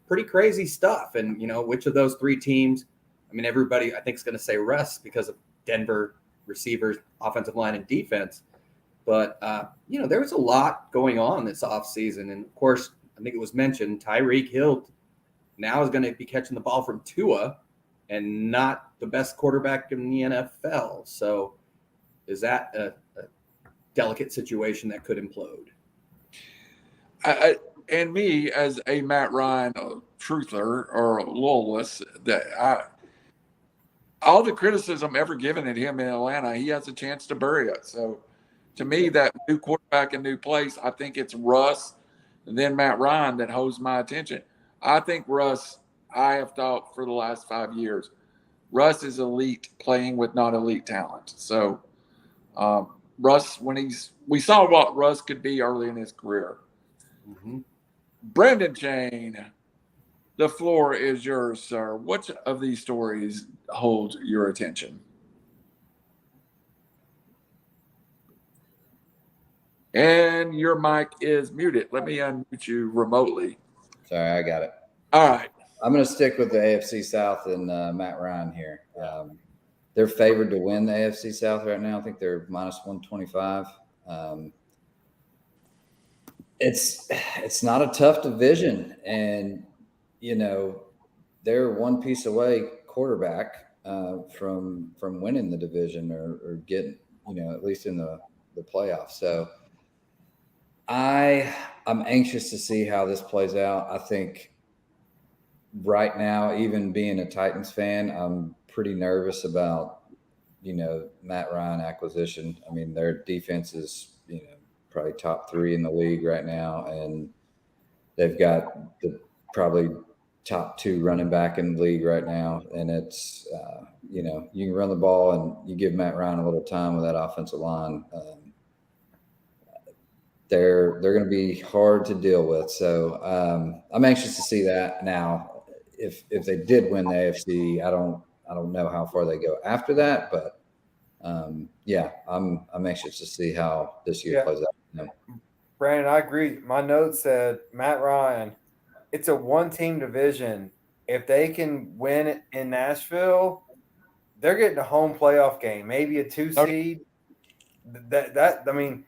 Pretty crazy stuff. And, you know, which of those 3 teams, I mean, everybody I think is going to say Russ because of Denver receivers, offensive line, and defense. But, you know, there was a lot going on this offseason. And, of course, I think it was mentioned, Tyreek Hill now is going to be catching the ball from Tua and not the best quarterback in the NFL. So is that a delicate situation that could implode? And me, as a Matt Ryan truther or loyalist, all the criticism ever given at him in Atlanta, he has a chance to bury it. So to me, that new quarterback in new place, I think it's Russ and then Matt Ryan that holds my attention. I think Russ, I have thought for the last 5 years, Russ is elite playing with not elite talent. So Russ, we saw what Russ could be early in his career. Mm-hmm. Brendan Chain, the floor is yours, sir. Which of these stories hold your attention? And your mic is muted. Let me unmute you remotely. Sorry, I got it. All right. I'm going to stick with the AFC South and Matt Ryan here. They're favored to win the AFC South right now. I think they're minus 125. It's not a tough division, and you know they're one piece away quarterback from winning the division or getting, at least in the playoffs. So I'm anxious to see how this plays out. I think right now, even being a Titans fan, I'm pretty nervous about, Matt Ryan acquisition. I mean, their defense is, probably top 3 in the league right now. And they've got the probably top 2 running back in the league right now. And it's, you can run the ball and you give Matt Ryan a little time with that offensive line. They're going to be hard to deal with. So I'm anxious to see that. Now, if they did win the AFC, I don't know how far they go after that, but yeah, I'm anxious to see how this year plays out. Brandon, I agree. My note said Matt Ryan. It's a 1-team division. If they can win in Nashville, they're getting a home playoff game, maybe a 2 seed. I mean,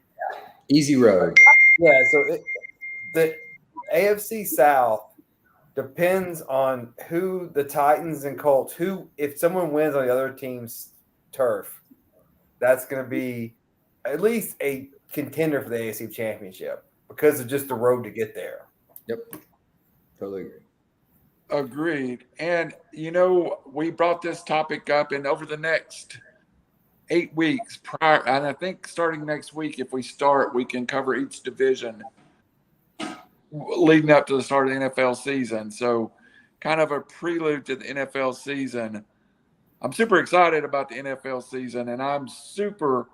easy road. Yeah. So the AFC South depends on who the Titans and Colts. If someone wins on the other team's turf, that's going to be at least a contender for the AFC Championship because of just the road to get there. Yep. Totally agree. Agreed. And, we brought this topic up, and over the next 8 weeks prior, and I think starting next week, if we start, we can cover each division leading up to the start of the NFL season. So kind of a prelude to the NFL season. I'm super excited about the NFL season, and I'm super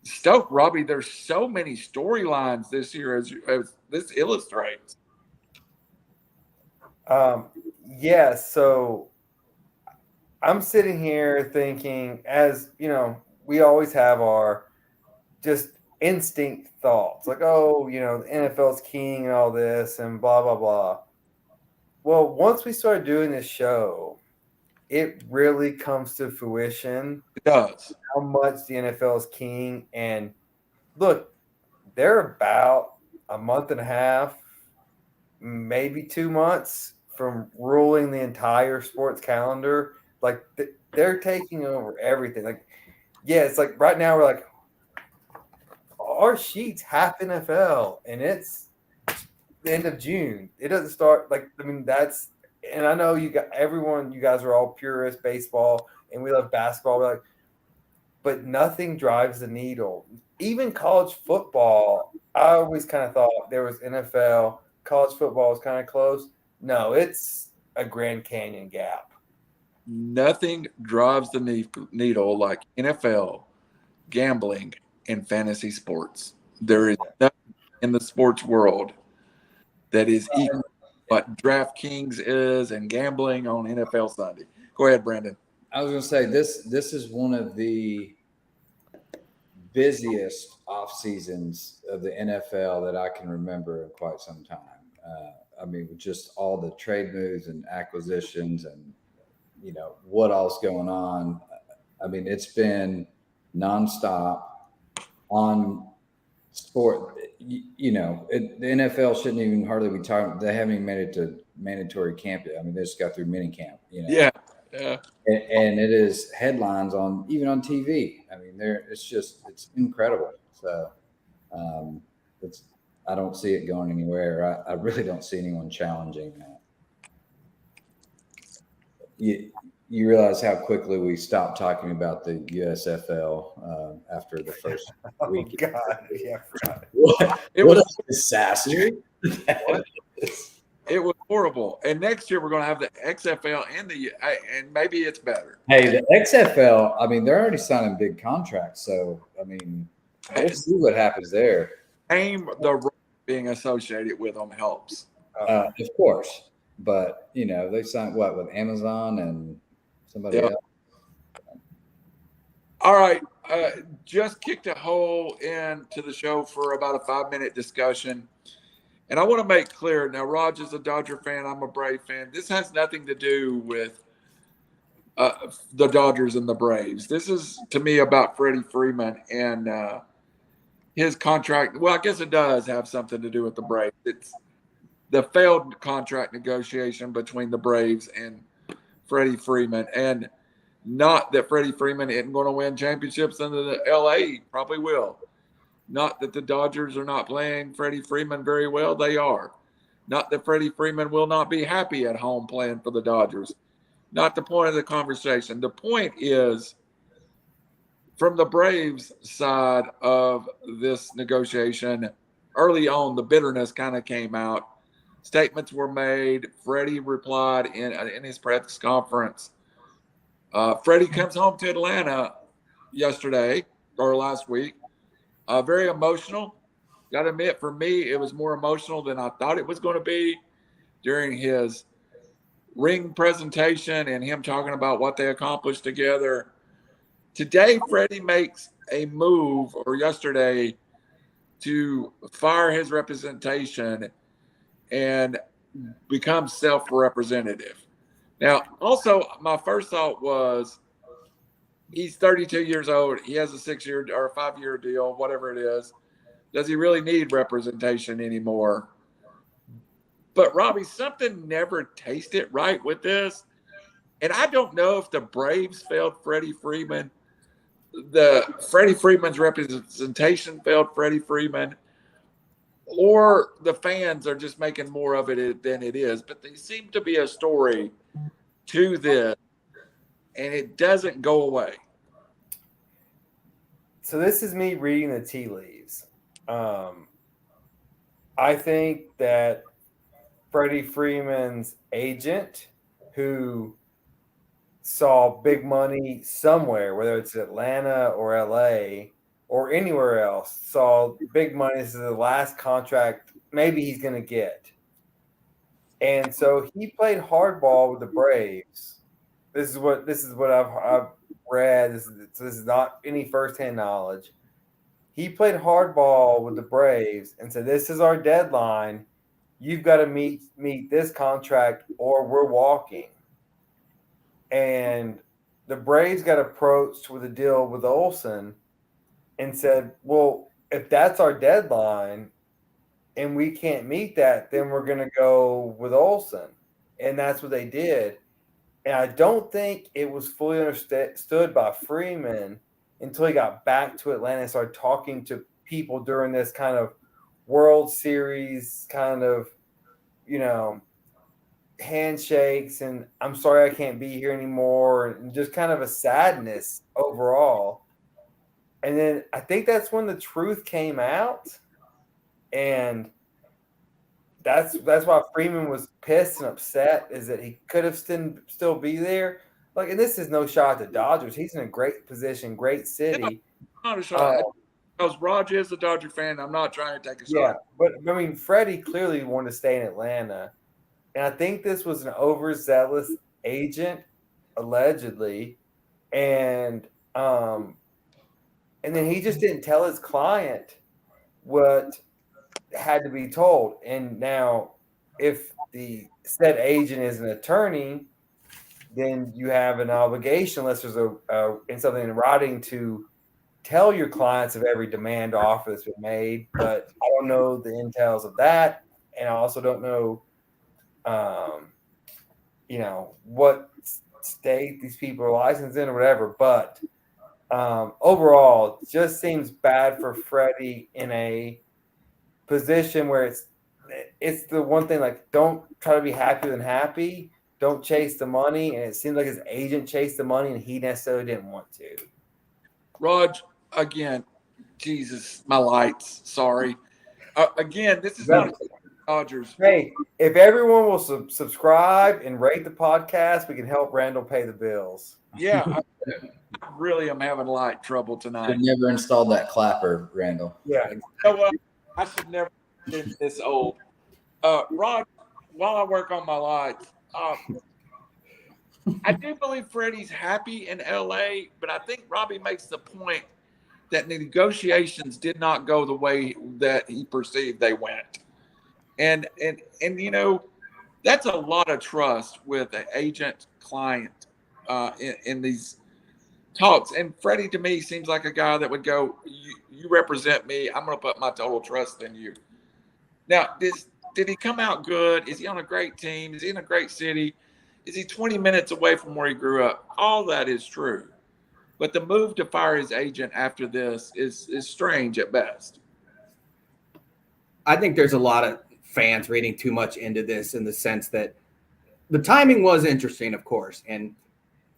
stoked, Robbie. There's so many storylines this year as this illustrates. Yeah, so I'm sitting here thinking, as we always have our just instinct thoughts, like, the NFL's king and all this and blah, blah, blah. Well, once we started doing this show, it really comes to fruition. It does. How much the NFL is king. And look, they're about a month and a half, maybe 2 months from ruling the entire sports calendar. Like, they're taking over everything. Like, yeah, it's like right now we're like, our sheet's half NFL, and it's the end of June. It doesn't start that's, and I know you guys are all purist baseball, and we love basketball. But nothing drives the needle. Even college football, I always kind of thought there was NFL. College football was kind of close. No, it's a Grand Canyon gap. Nothing drives the needle like NFL, gambling, and fantasy sports. There is nothing in the sports world that is equal what DraftKings is and gambling on NFL Sunday. Go ahead, Brandon. I was going to say this is one of the busiest off seasons of the NFL that I can remember in quite some time. I mean, just all the trade moves and acquisitions and, what all's going on. I mean, it's been nonstop on sport. The NFL shouldn't even hardly be talking. They haven't even made it to mandatory camp yet. I mean, they just got through mini camp, Yeah. And it is headlines even on TV. I mean, it's incredible. So I don't see it going anywhere. I really don't see anyone challenging that. You realize how quickly we stopped talking about the USFL after the first week. Oh, God. Yeah. What a disaster. It was horrible. And next year we're going to have the XFL and maybe it's better. Hey, the XFL, I mean, they're already signing big contracts. So, I mean, we'll see what happens there. The being associated with them helps. Of course. But, they signed with Amazon and somebody else? All right. Just kicked a hole into the show for about a 5-minute discussion. And I want to make clear, now, Raj is a Dodger fan. I'm a Brave fan. This has nothing to do with the Dodgers and the Braves. This is, to me, about Freddie Freeman and his contract. Well, I guess it does have something to do with the Braves. the failed contract negotiation between the Braves and Freddie Freeman. And not that Freddie Freeman isn't going to win championships in the LA, probably will. Not that the Dodgers are not playing Freddie Freeman very well, they are. Not that Freddie Freeman will not be happy at home playing for the Dodgers. Not the point of the conversation. The point is, from the Braves side of this negotiation, early on, the bitterness kind of came out. Statements were made. Freddie replied in his press conference. Freddie comes home to Atlanta yesterday or last week. Very emotional. Got to admit, for me, it was more emotional than I thought it was going to be during his ring presentation and him talking about what they accomplished together. Today, Freddie makes a move, or yesterday, to fire his representation and become self-representative. Now, also, my first thought was he's 32 years old. He has a 6-year or a 5-year deal, whatever it is. Does he really need representation anymore? But, Robbie, something never tasted right with this. And I don't know if the Braves failed Freddie Freeman. Freddie Freeman's representation failed Freddie Freeman, or the fans are just making more of it than it is. But there seems to be a story to this, and it doesn't go away. So this is me reading the tea leaves. I think that Freddie Freeman's agent, who saw big money somewhere, whether it's Atlanta or LA or anywhere else, saw big money. This is the last contract maybe he's going to get. And so he played hardball with the Braves. This is what I've read. This is not any firsthand knowledge. He played hardball with the Braves and said, "This is our deadline. You've got to meet this contract, or we're walking." And the Braves got approached with a deal with Olsen and said, "Well, if that's our deadline and we can't meet that, then we're going to go with Olsen." And that's what they did. And I don't think it was fully understood by Freeman until he got back to Atlanta and started talking to people during this kind of World Series kind of, handshakes and "I'm sorry I can't be here anymore," and just kind of a sadness overall. And then I think that's when the truth came out, and that's why Freeman was pissed and upset, is that he could have still be there. Like, and this is no shot at the Dodgers. He's in a great position, great city. Not a shot. Because Raj is a Dodger fan. I'm not trying to take a shot. Yeah, but I mean, Freddie clearly wanted to stay in Atlanta. And I think this was an overzealous agent, allegedly. And then he just didn't tell his client what had to be told. And now, if the said agent is an attorney, then you have an obligation, unless there's something in writing, to tell your clients of every demand offer that's been made. But I don't know the entails of that, and I also don't know, what state these people are licensed in or whatever. But overall, it just seems bad for Freddie in a position where it's the one thing, like, don't try to be happier than happy. Don't chase the money. And it seems like his agent chased the money and he necessarily didn't want to. Raj, again, Jesus, my lights. Sorry. Again, this is not Dodgers. Hey, if everyone will subscribe and rate the podcast, we can help Randall pay the bills. Yeah, I really am having light trouble tonight. Should never installed that clapper, Randall. Yeah. So, I should never been this old. Rod, while I work on my lights, I do believe Freddie's happy in LA, but I think Robbie makes the point that the negotiations did not go the way that he perceived they went. And that's a lot of trust with an agent client in these talks. And Freddie, to me, seems like a guy that would go, you represent me. I'm going to put my total trust in you. Now, did he come out good? Is he on a great team? Is he in a great city? Is he 20 minutes away from where he grew up? All that is true. But the move to fire his agent after this is strange at best. I think there's a lot of fans reading too much into this in the sense that the timing was interesting, of course. And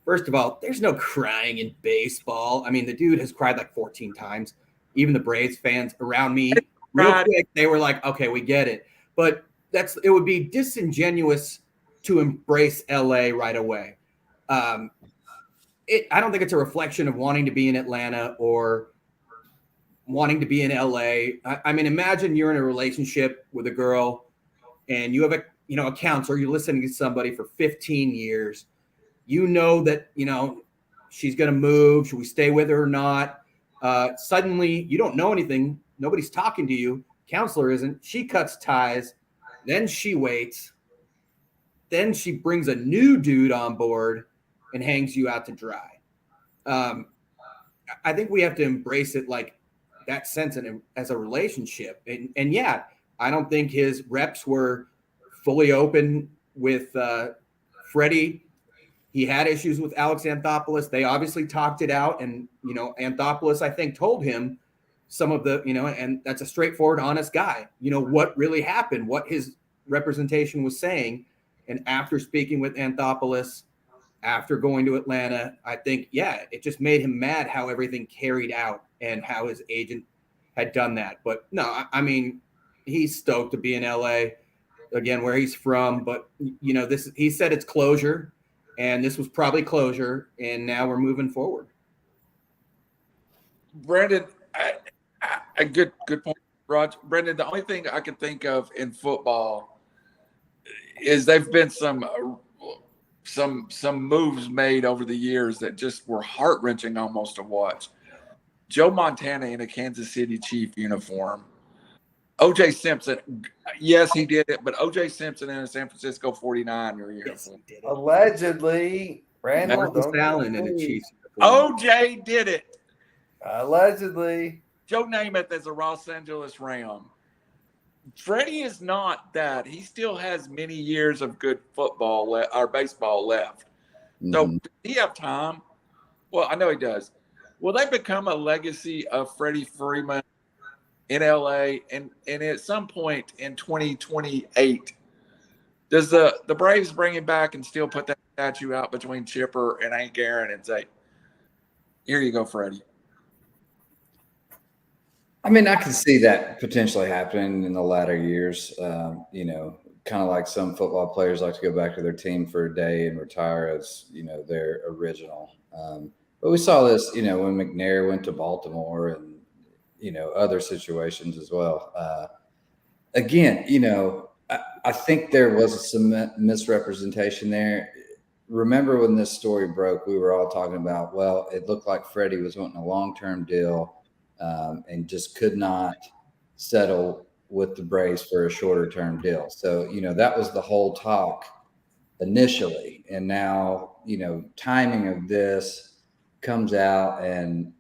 first of all, there's no crying in baseball. I mean, the dude has cried like 14 times. Even the Braves fans around me, real quick, they were like, okay, we get it. But it would be disingenuous to embrace LA right away. I don't think it's a reflection of wanting to be in Atlanta or wanting to be in LA. I mean, imagine you're in a relationship with a girl and you have a counselor, you're listening to somebody for 15 years. You know that, she's going to move. Should we stay with her or not? Suddenly you don't know anything. Nobody's talking to you. Counselor isn't. She cuts ties. Then she waits. Then she brings a new dude on board and hangs you out to dry. I think we have to embrace it like that sense as a relationship. And yeah, I don't think his reps were fully open with Freddie. He had issues with Alex Anthopoulos. They obviously talked it out. And, Anthopoulos, I think, told him some of the, and that's a straightforward, honest guy, what really happened, what his representation was saying. And after speaking with Anthopoulos, after going to Atlanta, I think, yeah, it just made him mad how everything carried out and how his agent had done that. But no, I mean, he's stoked to be in LA, again, where he's from. But, he said it's closure. And this was probably closure, and now we're moving forward. Brandon, a good point, Rod. Brendan, the only thing I can think of in football is there've been some moves made over the years that just were heart-wrenching almost to watch. Joe Montana in a Kansas City Chief uniform. O.J. Simpson, yes, he did it, but O.J. Simpson in a San Francisco 49er uniform. Yes, Allegedly, Randall. Marcus Allen in a Chiefs. O.J. did it. Allegedly. Joe Namath as a Los Angeles Ram. Freddie is not that. He still has many years of good football or baseball left. So does he have time? Well, I know he does. Will they become a legacy of Freddie Freeman in LA and at some point in 2028? Does the Braves bring him back and still put that statue out between Chipper and Hank Aaron and say, here you go, Freddie? I mean, I can see that potentially happening in the latter years. Kind of like some football players like to go back to their team for a day and retire as, their original. But we saw this, when McNair went to Baltimore and, other situations as well. Again, I think there was some misrepresentation there. Remember when this story broke, we were all talking about, well, it looked like Freddie was wanting a long-term deal and just could not settle with the Braves for a shorter-term deal. So, that was the whole talk initially. And now, timing of this comes out, and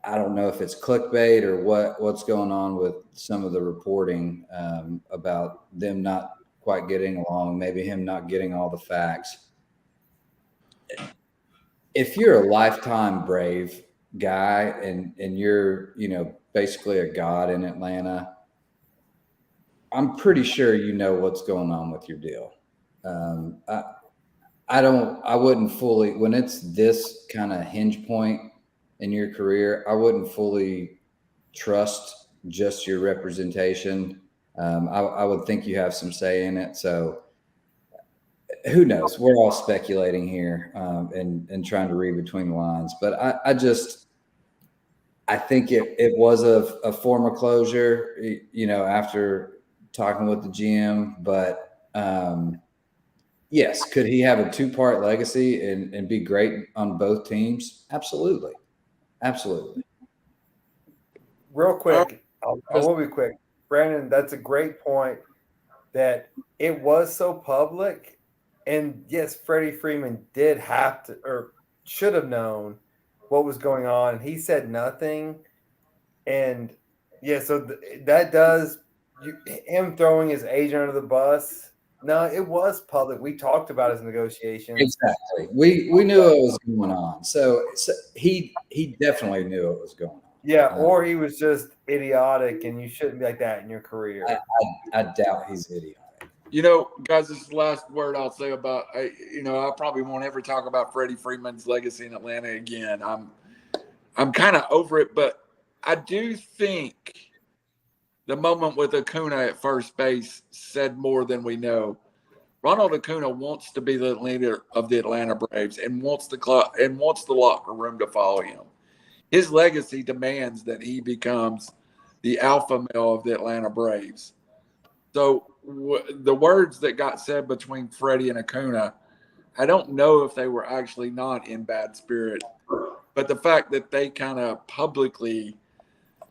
I don't know if it's clickbait or what's going on with some of the reporting about them not quite getting along, maybe him not getting all the facts. If you're a lifetime Brave guy and you're, basically a god in Atlanta, I'm pretty sure what's going on with your deal. I wouldn't fully, when it's this kind of hinge point in your career, I wouldn't fully trust just your representation. I would think you have some say in it. So who knows? We're all speculating here and trying to read between the lines. But I think it was a form of closure, after talking with the GM. But yes, could he have a two-part legacy and be great on both teams? Absolutely. Absolutely. Real quick, I will be quick. Brandon, that's a great point that it was so public. And yes, Freddie Freeman did have to or should have known what was going on. He said nothing. And yeah, so that does him throwing his agent under the bus. No, it was public. We talked about his negotiations. Exactly. We knew it was going on. So he definitely knew it was going on. Yeah, or he was just idiotic, and you shouldn't be like that in your career. I doubt he's idiotic. You know, guys, this is the last word I'll say about. I probably won't ever talk about Freddie Freeman's legacy in Atlanta again. I'm kind of over it, but I do think the moment with Acuna at first base said more than we know. Ronald Acuna wants to be the leader of the Atlanta Braves and wants the club and wants the locker room to follow him. His legacy demands that he becomes the alpha male of the Atlanta Braves. So the words that got said between Freddie and Acuna, I don't know if they were actually not in bad spirit, but the fact that they kind of publicly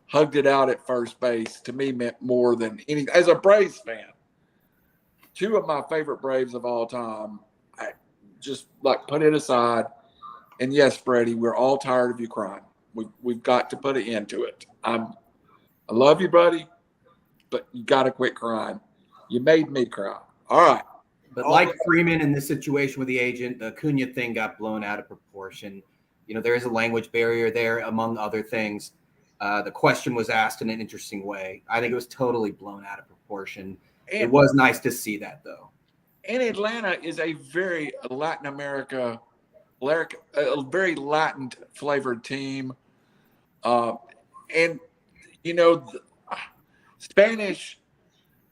hugged it out at first base to me meant more than anything. As a Braves fan, two of my favorite Braves of all time, I just like put it aside. And yes, Freddie, we're all tired of you crying. We've got to put an end to it. I love you, buddy, but you got to quit crying. You made me cry. All right. But like Freeman in this situation with the agent, the Acuna thing got blown out of proportion. You know, there is a language barrier there, among other things. The question was asked in an interesting way. I think it was totally blown out of proportion. And it was nice to see that, though. And Atlanta is a very Latin America, a very Latin flavored team. And, you know, Spanish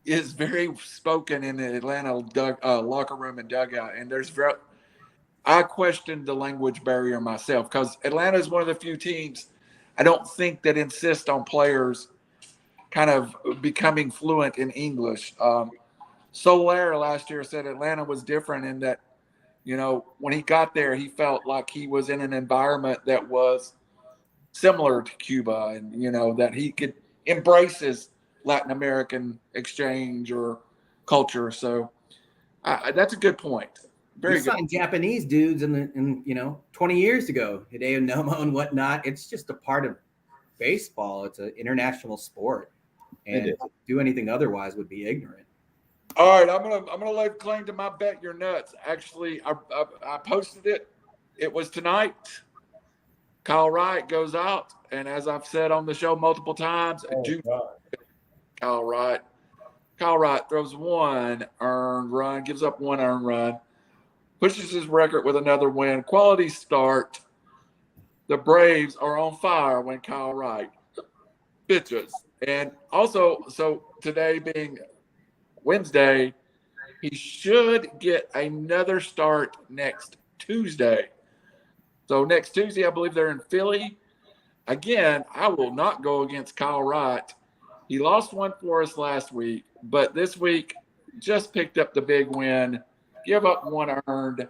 is very spoken in the Atlanta locker room and dugout. And I questioned the language barrier myself because Atlanta is one of the few teams I don't think that insist on players kind of becoming fluent in English. Soler last year said Atlanta was different in that, you know, when he got there, he felt like he was in an environment that was similar to Cuba and, you know, that he could embrace his Latin American exchange or culture. So that's a good point. Very good. Signed Japanese dudes in 20 years ago, Hideo Nomo and whatnot. It's just a part of baseball. It's an international sport, and to do anything otherwise would be ignorant. All right, I'm gonna lay claim to my bet you're nuts. Actually, I posted it. It was tonight. Kyle Wright goes out, and as I've said on the show multiple times, Kyle Wright throws one earned run, gives up one earned run, pushes his record with another win. Quality start. The Braves are on fire when Kyle Wright pitches. And also, so today being Wednesday, he should get another start next Tuesday. So next Tuesday, I believe they're in Philly. Again, I will not go against Kyle Wright. He lost one for us last week, but this week just picked up the big win, give up one earned,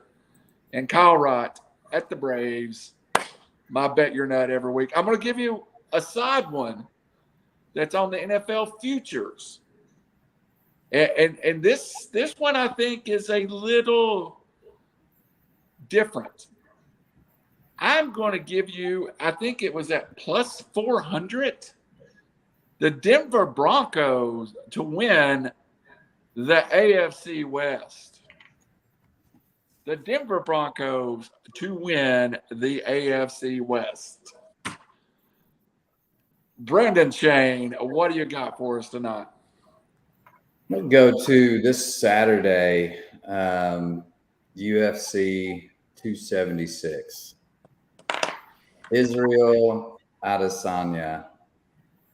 and Kyle Wright at the Braves. My bet you're nut every week. I'm going to give you a side one that's on the NFL futures. And this one I think is a little different. I'm going to give you, I think it was at plus 400, the Denver Broncos to win the AFC West. The Denver Broncos to win the AFC West. Brendan Shane, what do you got for us tonight? We'll go to this Saturday, UFC 276. Israel Adesanya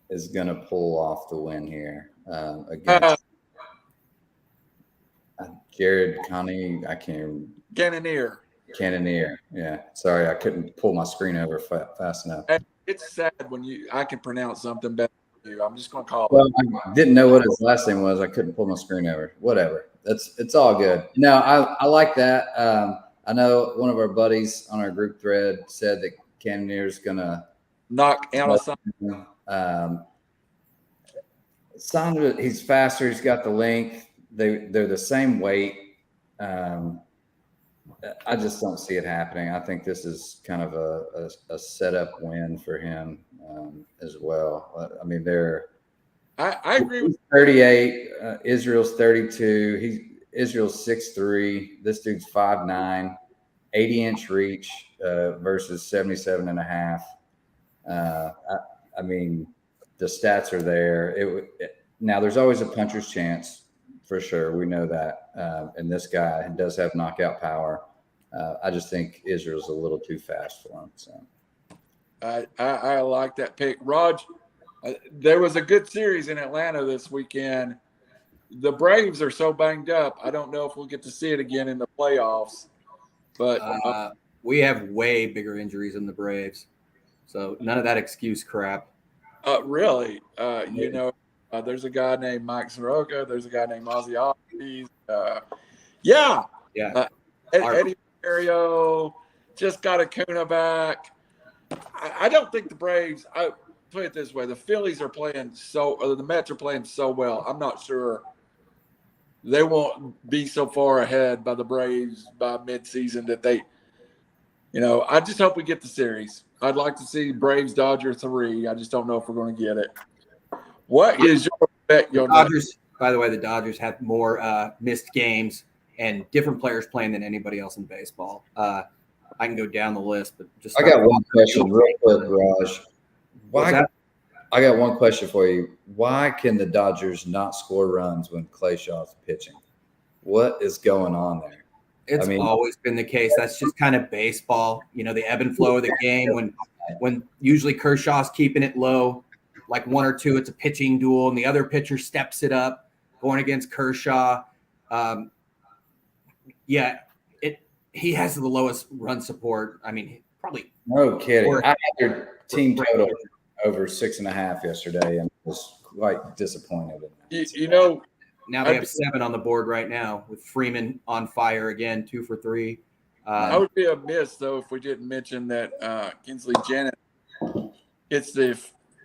is going to pull off the win here against Jared Cannonier. I can't. Cannonier. Yeah. Sorry, I couldn't pull my screen over fast enough. It's sad when I can pronounce something better than you. I'm just going to call it. I didn't know what his last name was. I couldn't pull my screen over. Whatever. It's all good. No, I like that. I know one of our buddies on our group thread said that Cannonier's going to knock out Sandra. He's faster. He's got the length. They're the same weight. I just don't see it happening. I think this is kind of a setup win for him as well. I mean, they're I agree with 38. Israel's 32. Israel's 6'3". This dude's 5'9", 80-inch reach versus 77.5. I mean, the stats are there. Now, there's always a puncher's chance for sure. We know that. And this guy does have knockout power. I just think Israel's a little too fast for him. So I like that pick. Raj, there was a good series in Atlanta this weekend. The Braves are so banged up. I don't know if we'll get to see it again in the playoffs. But we have way bigger injuries than the Braves. So none of that excuse crap. Really, there's a guy named Mike Soroka. There's a guy named Ozzy Albies. Eddie Mario just got Acuna back. I don't think the Braves. I put it this way: the Phillies are playing the Mets are playing so well. I'm not sure they won't be so far ahead by the Braves by midseason that they. I just hope we get the series. I'd like to see Braves Dodger 3. I just don't know if we're going to get it. What is your bet? Dodgers, by the way, the Dodgers have more missed games and different players playing than anybody else in baseball. I can go down the list, but just I got one question real quick, Raj. I got one question for you. Why can the Dodgers not score runs when Clay Shaw's pitching? What is going on there? It's always been the case. That's just kind of baseball. The ebb and flow of the game. When usually Kershaw's keeping it low, like 1 or 2, it's a pitching duel, and the other pitcher steps it up, going against Kershaw. He has the lowest run support. I mean, probably. No kidding. I had their team total over 6.5 yesterday, and was quite disappointed. Now they have 7 on the board right now with Freeman on fire again, 2 for 3. I would be amiss, though, if we didn't mention that Kinsley Jennings hits the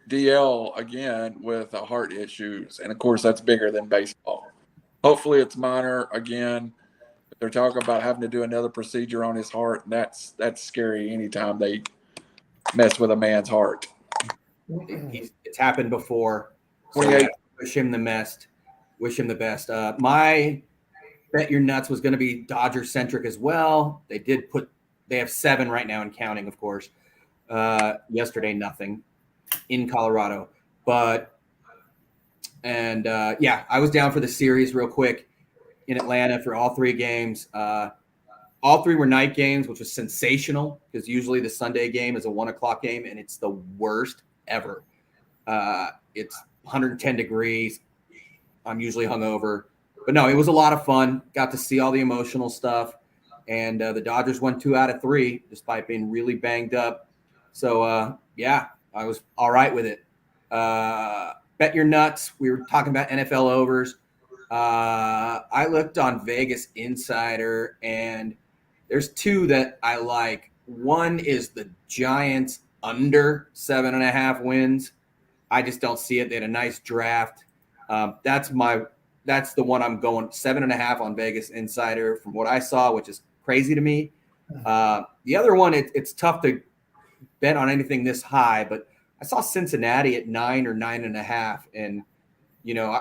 DL again with heart issues. And, of course, that's bigger than baseball. Hopefully it's minor again. They're talking about having to do another procedure on his heart. And that's scary anytime they mess with a man's heart. It's happened before. So wish him the best. Wish him the best. My bet your nuts was going to be Dodger centric as well. They have 7 right now and counting, of course. Yesterday, nothing in Colorado. I was down for the series real quick in Atlanta for all 3 games. All 3 were night games, which was sensational because usually the Sunday game is a 1:00 game, and it's the worst ever. It's 110 degrees. I'm usually hungover. But no, it was a lot of fun. Got to see all the emotional stuff. And the Dodgers won 2 out of 3 despite being really banged up. So, I was all right with it. Bet your nuts. We were talking about NFL overs. I looked on Vegas Insider, and there's 2 that I like. One is the Giants under 7.5 wins. I just don't see it. They had a nice draft. That's the one I'm going 7.5 on Vegas Insider from what I saw, which is crazy to me. The other one, it's tough to bet on anything this high, but I saw Cincinnati at 9 or 9.5. And,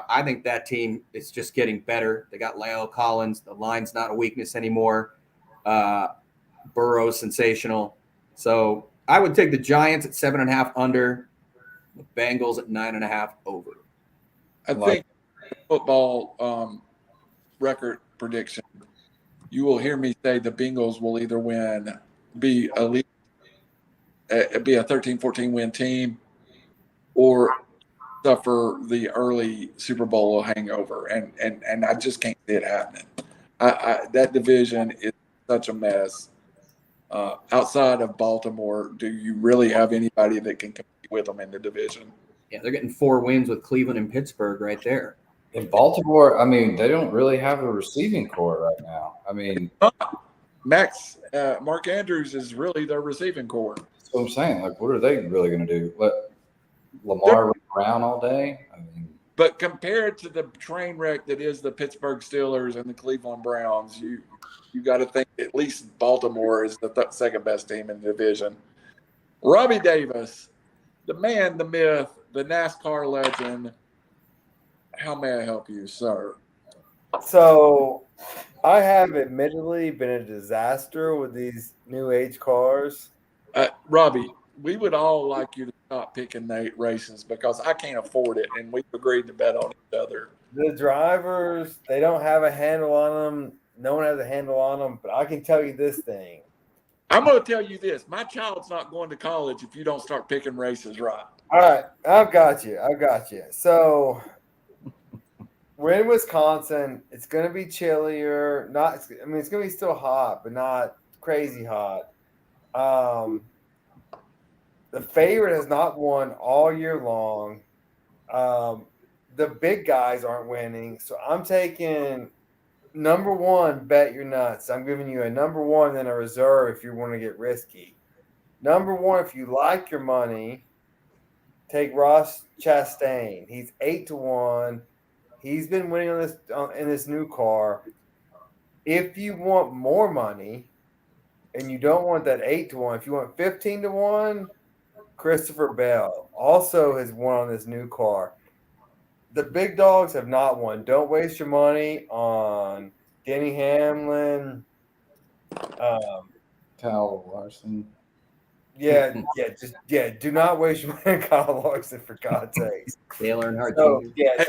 I think that team is just getting better. They got La'el Collins. The line's not a weakness anymore. Burrow's sensational. So I would take the Giants at 7.5 under, the Bengals at 9.5 over. I think football record prediction, you will hear me say the Bengals will either be a 13-14 win team, or suffer the early Super Bowl hangover. And I just can't see it happening. That division is such a mess. Outside of Baltimore, do you really have anybody that can compete with them in the division? Yeah, they're getting 4 wins with Cleveland and Pittsburgh right there. In Baltimore, they don't really have a receiving core right now. Mark Andrews is really their receiving core. That's what I'm saying. What are they really going to do? Let Lamar run around all day? But compared to the train wreck that is the Pittsburgh Steelers and the Cleveland Browns, you got to think at least Baltimore is the second best team in the division. Robbie Davis, the man, the myth, the NASCAR legend, How may I help you, sir? So I have admittedly been a disaster with these new age cars. Robbie, we would all like you to stop picking races because I can't afford it, and we've agreed to bet on each other. The drivers, they don't have a handle on them. No one has a handle on them. But I can tell you this thing. I'm going to tell you this. My child's not going to college if you don't start picking races right. All right, I've got you. So we're in Wisconsin. It's going to be chillier. It's going to be still hot, but not crazy hot. The favorite has not won all year long. The big guys aren't winning. So I'm taking number one, bet your nuts. I'm giving you a number one and a reserve if you want to get risky. Number one, if you like your money, take Ross Chastain. He's 8-1. He's been winning in this new car. If you want more money and you don't want that 8-1, if you want 15-1, Christopher Bell also has won on this new car. The big dogs have not won. Don't waste your money on Denny Hamlin. Kyle Larson. Do not waste your money on Kyle Larson, for God's sakes. Dale Earnhardt. So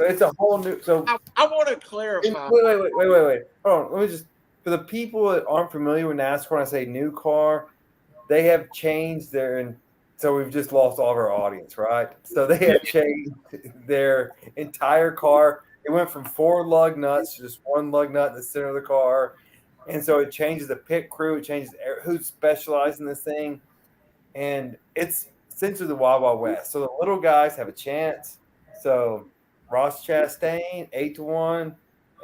it's a whole new. So I want to clarify. Wait. Hold on. Let me just, for the people that aren't familiar with NASCAR, when I say new car, they have changed so we've just lost all of our audience, right? So they have changed their entire car. It went from 4 lug nuts to just 1 lug nut in the center of the car. And so it changes the pit crew. It changes who's specialized in this thing. And it's essentially the Wild Wild West. So the little guys have a chance. So Ross Chastain, 8-1.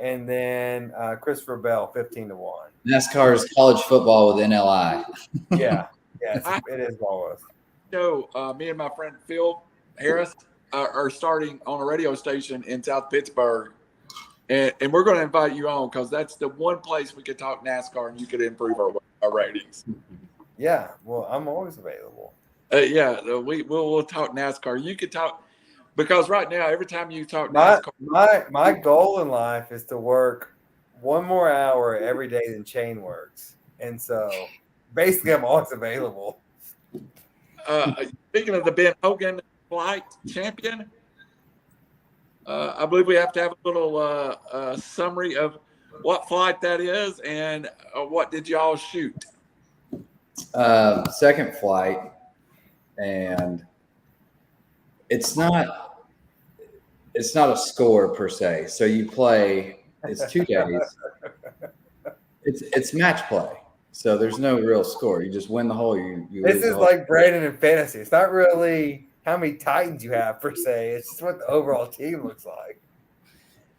And then Christopher Bell, 15-1. NASCAR is college football with NLI. Yeah, it is almost. So me and my friend Phil Harris are starting on a radio station in South Pittsburgh, and we're going to invite you on because that's the one place we could talk NASCAR and you could improve our ratings. Yeah, well, I'm always available. We'll talk NASCAR. You could talk because right now every time you talk NASCAR, my goal in life is to work 1 more hour every day than Chain works, and so basically I'm always available. Speaking of the Ben Hogan flight champion, I believe we have to have a little summary of what flight that is and what did y'all shoot? Second flight, and it's not a score per se. So you play. It's 2 days. It's match play. So there's no real score. You just win the hole. You this is like Brandon in fantasy. It's not really how many Titans you have per se. It's just what the overall team looks like.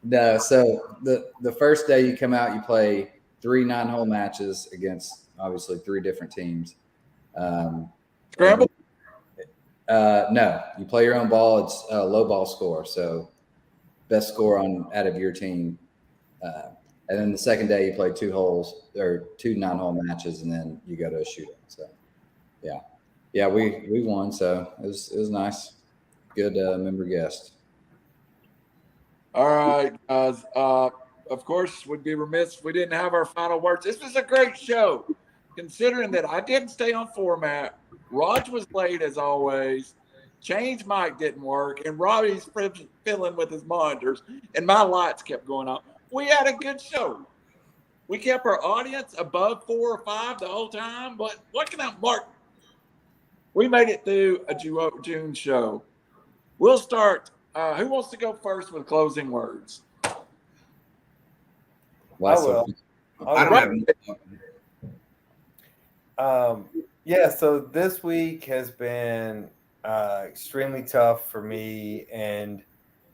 No. So the first day you come out, you play 3 9-hole matches against obviously 3 different teams. Scramble? No, you play your own ball. It's a low ball score. So best score out of your team. And then the second day you play 2 holes or 2 9-hole matches, and then you go to a shootout. So, yeah, we won. So it was nice. Good member guest. All right, guys. Of course, we'd be remiss if we didn't have our final words. This was a great show, considering that I didn't stay on format. Raj was late as always. Change mic didn't work, and Robbie's fiddling with his monitors, and my lights kept going off. We had a good show. We kept our audience above 4 or 5 the whole time. But what can I mark? We made it through a June show. We'll start. Who wants to go first with closing words? I will. I don't have. So this week has been extremely tough for me and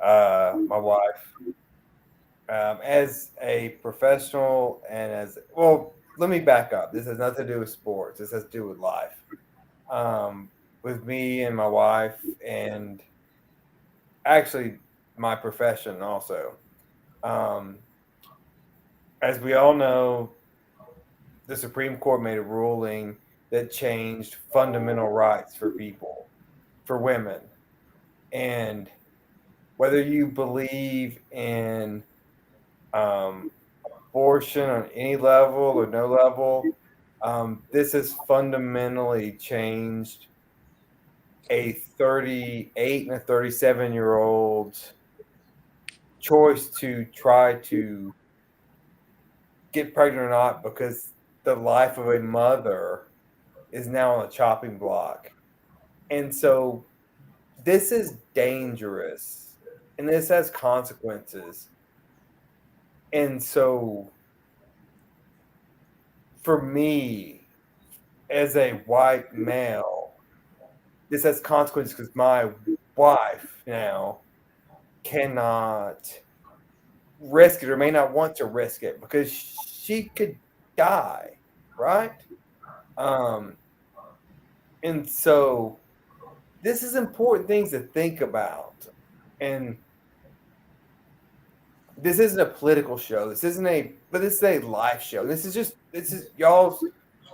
my wife. As a professional and let me back up. This has nothing to do with sports. This has to do with life. With me and my wife, and actually my profession also. As we all know, the Supreme Court made a ruling that changed fundamental rights for people, for women. And whether you believe in abortion on any level or no level, this has fundamentally changed a 38 and a 37-year-old's choice to try to get pregnant or not, because the life of a mother is now on a chopping block. And so this is dangerous and this has consequences. And so for me, as a white male, this has consequences because my wife now cannot risk it or may not want to risk it because she could die, right? And so this is important things to think about. And this isn't a political show. This is a life show. This is y'all's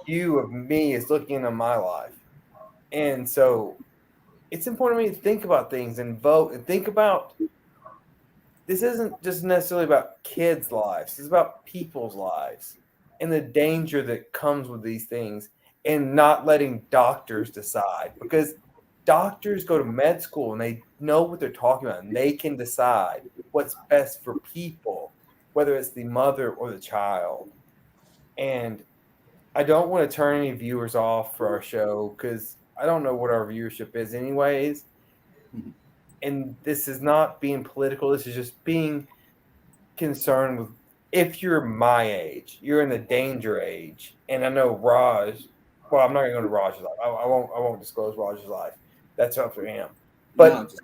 view of me is looking into my life. And so it's important for me to think about things and vote and think about this isn't just necessarily about kids' lives. It's about people's lives and the danger that comes with these things and not letting doctors decide, because doctors go to med school and they know what they're talking about and they can decide what's best for people, whether it's the mother or the child. And I don't want to turn any viewers off for our show because I don't know what our viewership is anyways. And this is not being political. This is just being concerned with, if you're my age, you're in the danger age. And I know Raj, well, I'm not going to go to Raj's life. I won't disclose Raj's life. That's up to him. But No, just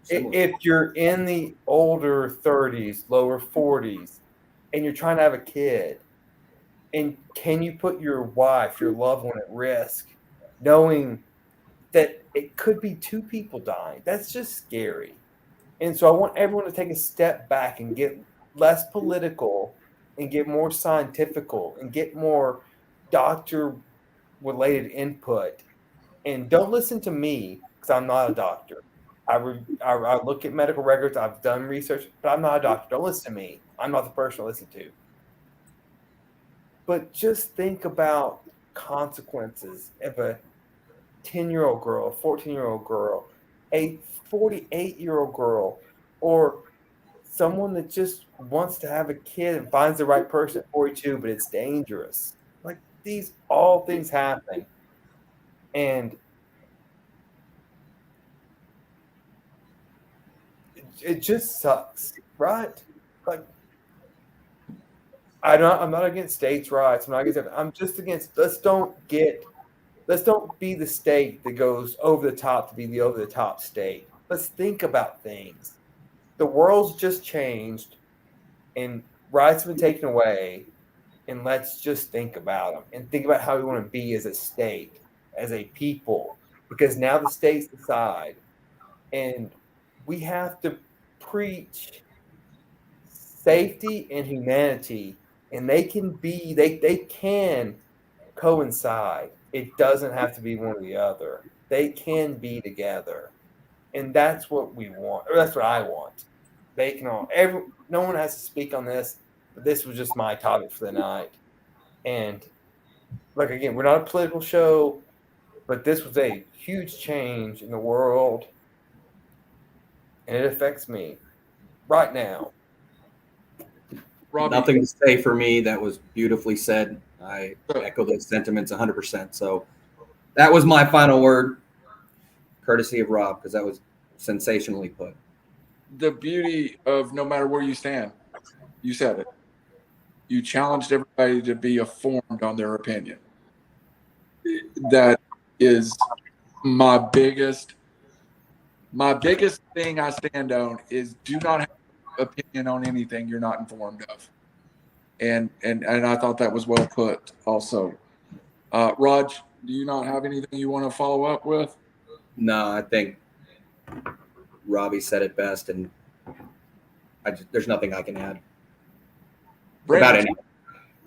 if you're in the older 30s, lower 40s, and you're trying to have a kid, and can you put your wife, your loved one at risk, knowing that it could be two people dying? That's just scary. And so I want everyone to take a step back and get less political and get more scientifical and get more doctor-related input. And don't listen to me because I'm not a doctor. I look at medical records. I've done research, but I'm not a doctor. Don't listen to me. I'm not the person to listen to. But just think about consequences of a 10-year-old girl, a 14-year-old girl, a 48-year-old girl, or someone that just wants to have a kid and finds the right person at 42, but it's dangerous. Like, these all things happen. And it just sucks, right? Like, I'm not against states' rights. I'm just against, let's don't be the state that goes over the top to be the over the top state. Let's think about things. The world's just changed and rights have been taken away, and let's just think about them and think about how we want to be as a state, as a people, because now the states decide, and we have to preach safety and humanity, and they can coincide. It doesn't have to be one or the other. They can be together. And that's what we want. Or that's what I want. They can all no one has to speak on this, but this was just my topic for the night. And like, again, we're not a political show, but this was a huge change in the world. And it affects me right now. Robbie, nothing to say for me. That was beautifully said. I echo those sentiments 100%. So that was my final word, courtesy of Rob, because that was sensationally put. the beauty of no matter where you stand, you said it. You challenged everybody to be informed on their opinion. That is my biggest thing I stand on is do not have an opinion on anything you're not informed of. And I thought that was well put also. Raj, do you not have anything you want to follow up with? No, I think Robbie said it best, and there's nothing I can add about Brandon,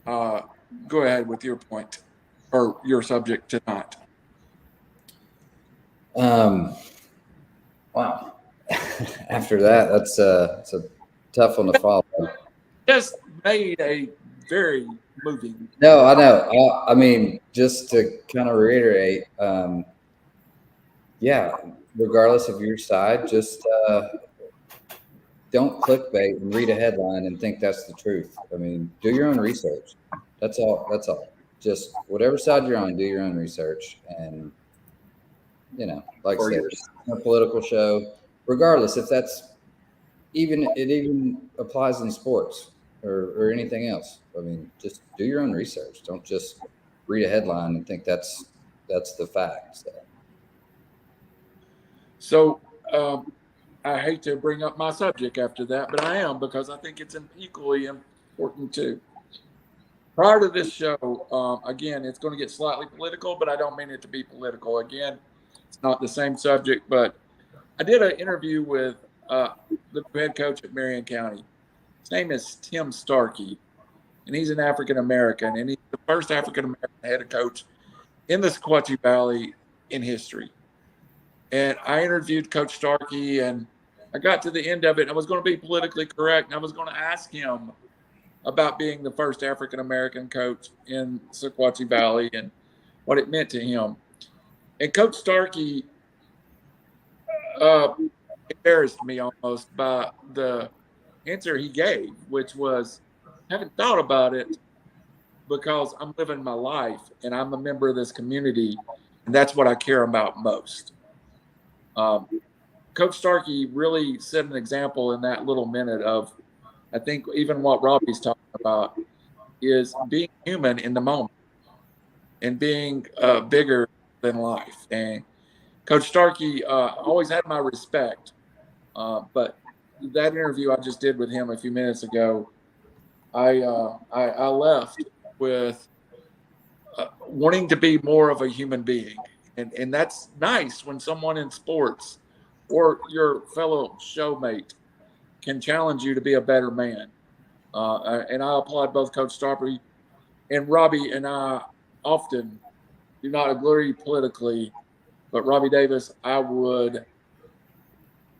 any. go ahead with your point or your subject tonight. Wow. after that, it's a tough one to follow. Just made a very moving. No, I know. I mean, just to kind of reiterate, yeah, regardless of your side, just don't clickbait and read a headline and think that's the truth. I mean, do your own research. That's all. That's all. Just whatever side you're on, do your own research. And, like I said, it's a political show, regardless if that's it even applies in sports or anything else. I mean, just do your own research. Don't just read a headline and think that's the fact. So I hate to bring up my subject after that, but I am, because I think it's equally important too. Prior to this show, again, it's going to get slightly political, but I don't mean it to be political. Again, it's not the same subject, but I did an interview with the head coach at Marion County. His name is Tim Starkey, and he's an African-American, and he's the first African-American head coach in the Sequatchie Valley in history. And I interviewed Coach Starkey, and I got to the end of it, and I was going to be politically correct, and I was going to ask him about being the first African-American coach in Sequatchie Valley and what it meant to him. And Coach Starkey embarrassed me almost by the answer he gave, which was, I haven't thought about it because I'm living my life and I'm a member of this community, and that's what I care about most. Coach Starkey really set an example in that little minute of, I think even what Robbie's talking about is being human in the moment and being bigger than life. And Coach Starkey always had my respect, but that interview I just did with him a few minutes ago, I left with wanting to be more of a human being. And that's nice when someone in sports or your fellow showmate can challenge you to be a better man. And I applaud both Coach Starkey and Robbie, and I often do not agree politically, but Robbie Davis, I would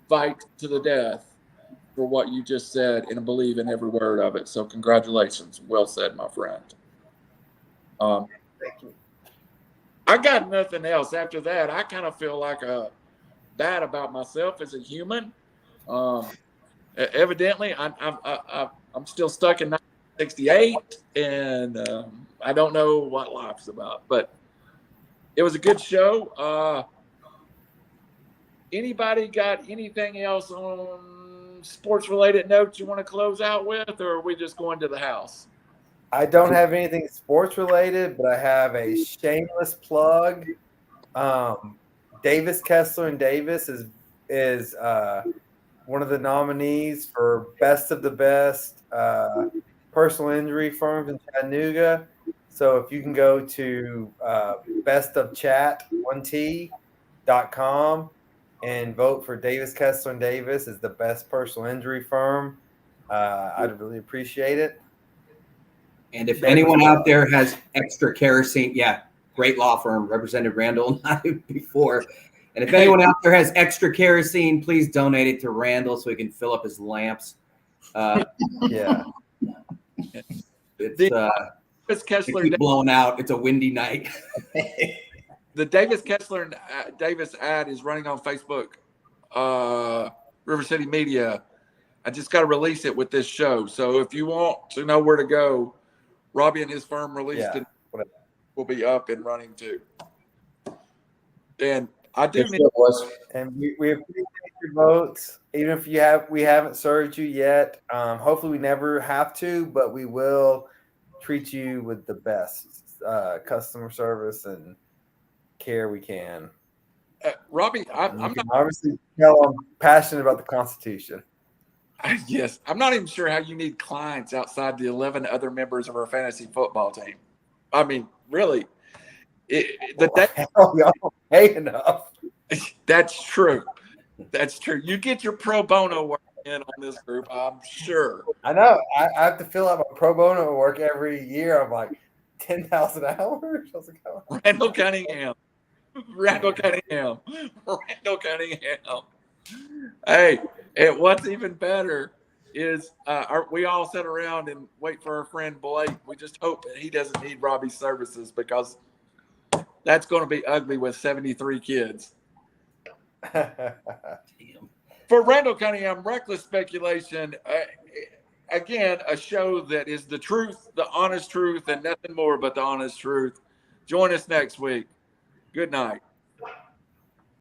fight to the death for what you just said and believe in every word of it. So congratulations. Well said, my friend. Thank you. I got nothing else. After that, I kind of feel like bad about myself as a human. Evidently, I'm still stuck in 1968, and I don't know what life's about. But it was a good show. Anybody got anything else on sports-related notes you want to close out with, or are we just going to the house? I don't have anything sports related, but I have a shameless plug. Davis, Kessler, and Davis is one of the nominees for Best of the Best personal injury firms in Chattanooga. So if you can go to bestofchat1t.com and vote for Davis, Kessler, and Davis as the best personal injury firm, I'd really appreciate it. And if anyone out there has extra kerosene, great law firm, represented Randall and I before. And if anyone out there has extra kerosene, please donate it to Randall so he can fill up his lamps. Yeah. It's Kessler blowing out. It's a windy night. The Davis Kessler and Davis ad is running on Facebook, River City Media. I just got to release it with this show. So if you want to know where to go, Robbie and his firm released it. Will be up and running too. And I do need. And we appreciate your votes, even if we haven't served you yet. Hopefully, we never have to, but we will treat you with the best customer service and care we can. Robbie, I'm not obviously tell I'm passionate about the Constitution. Yes, I'm not even sure how you need clients outside the 11 other members of our fantasy football team. I mean, really, y'all pay enough. That's true. That's true. You get your pro bono work in on this group, I'm sure. I know. I have to fill out my pro bono work every year. I'm like 10,000 hours. I was like, oh. Randall Cunningham. Hey, and what's even better is we all sit around and wait for our friend Blake. We just hope that he doesn't need Robbie's services because that's going to be ugly with 73 kids. For Randall Cunningham, reckless speculation. Again, a show that is the truth, the honest truth, and nothing more but the honest truth. Join us next week. Good night.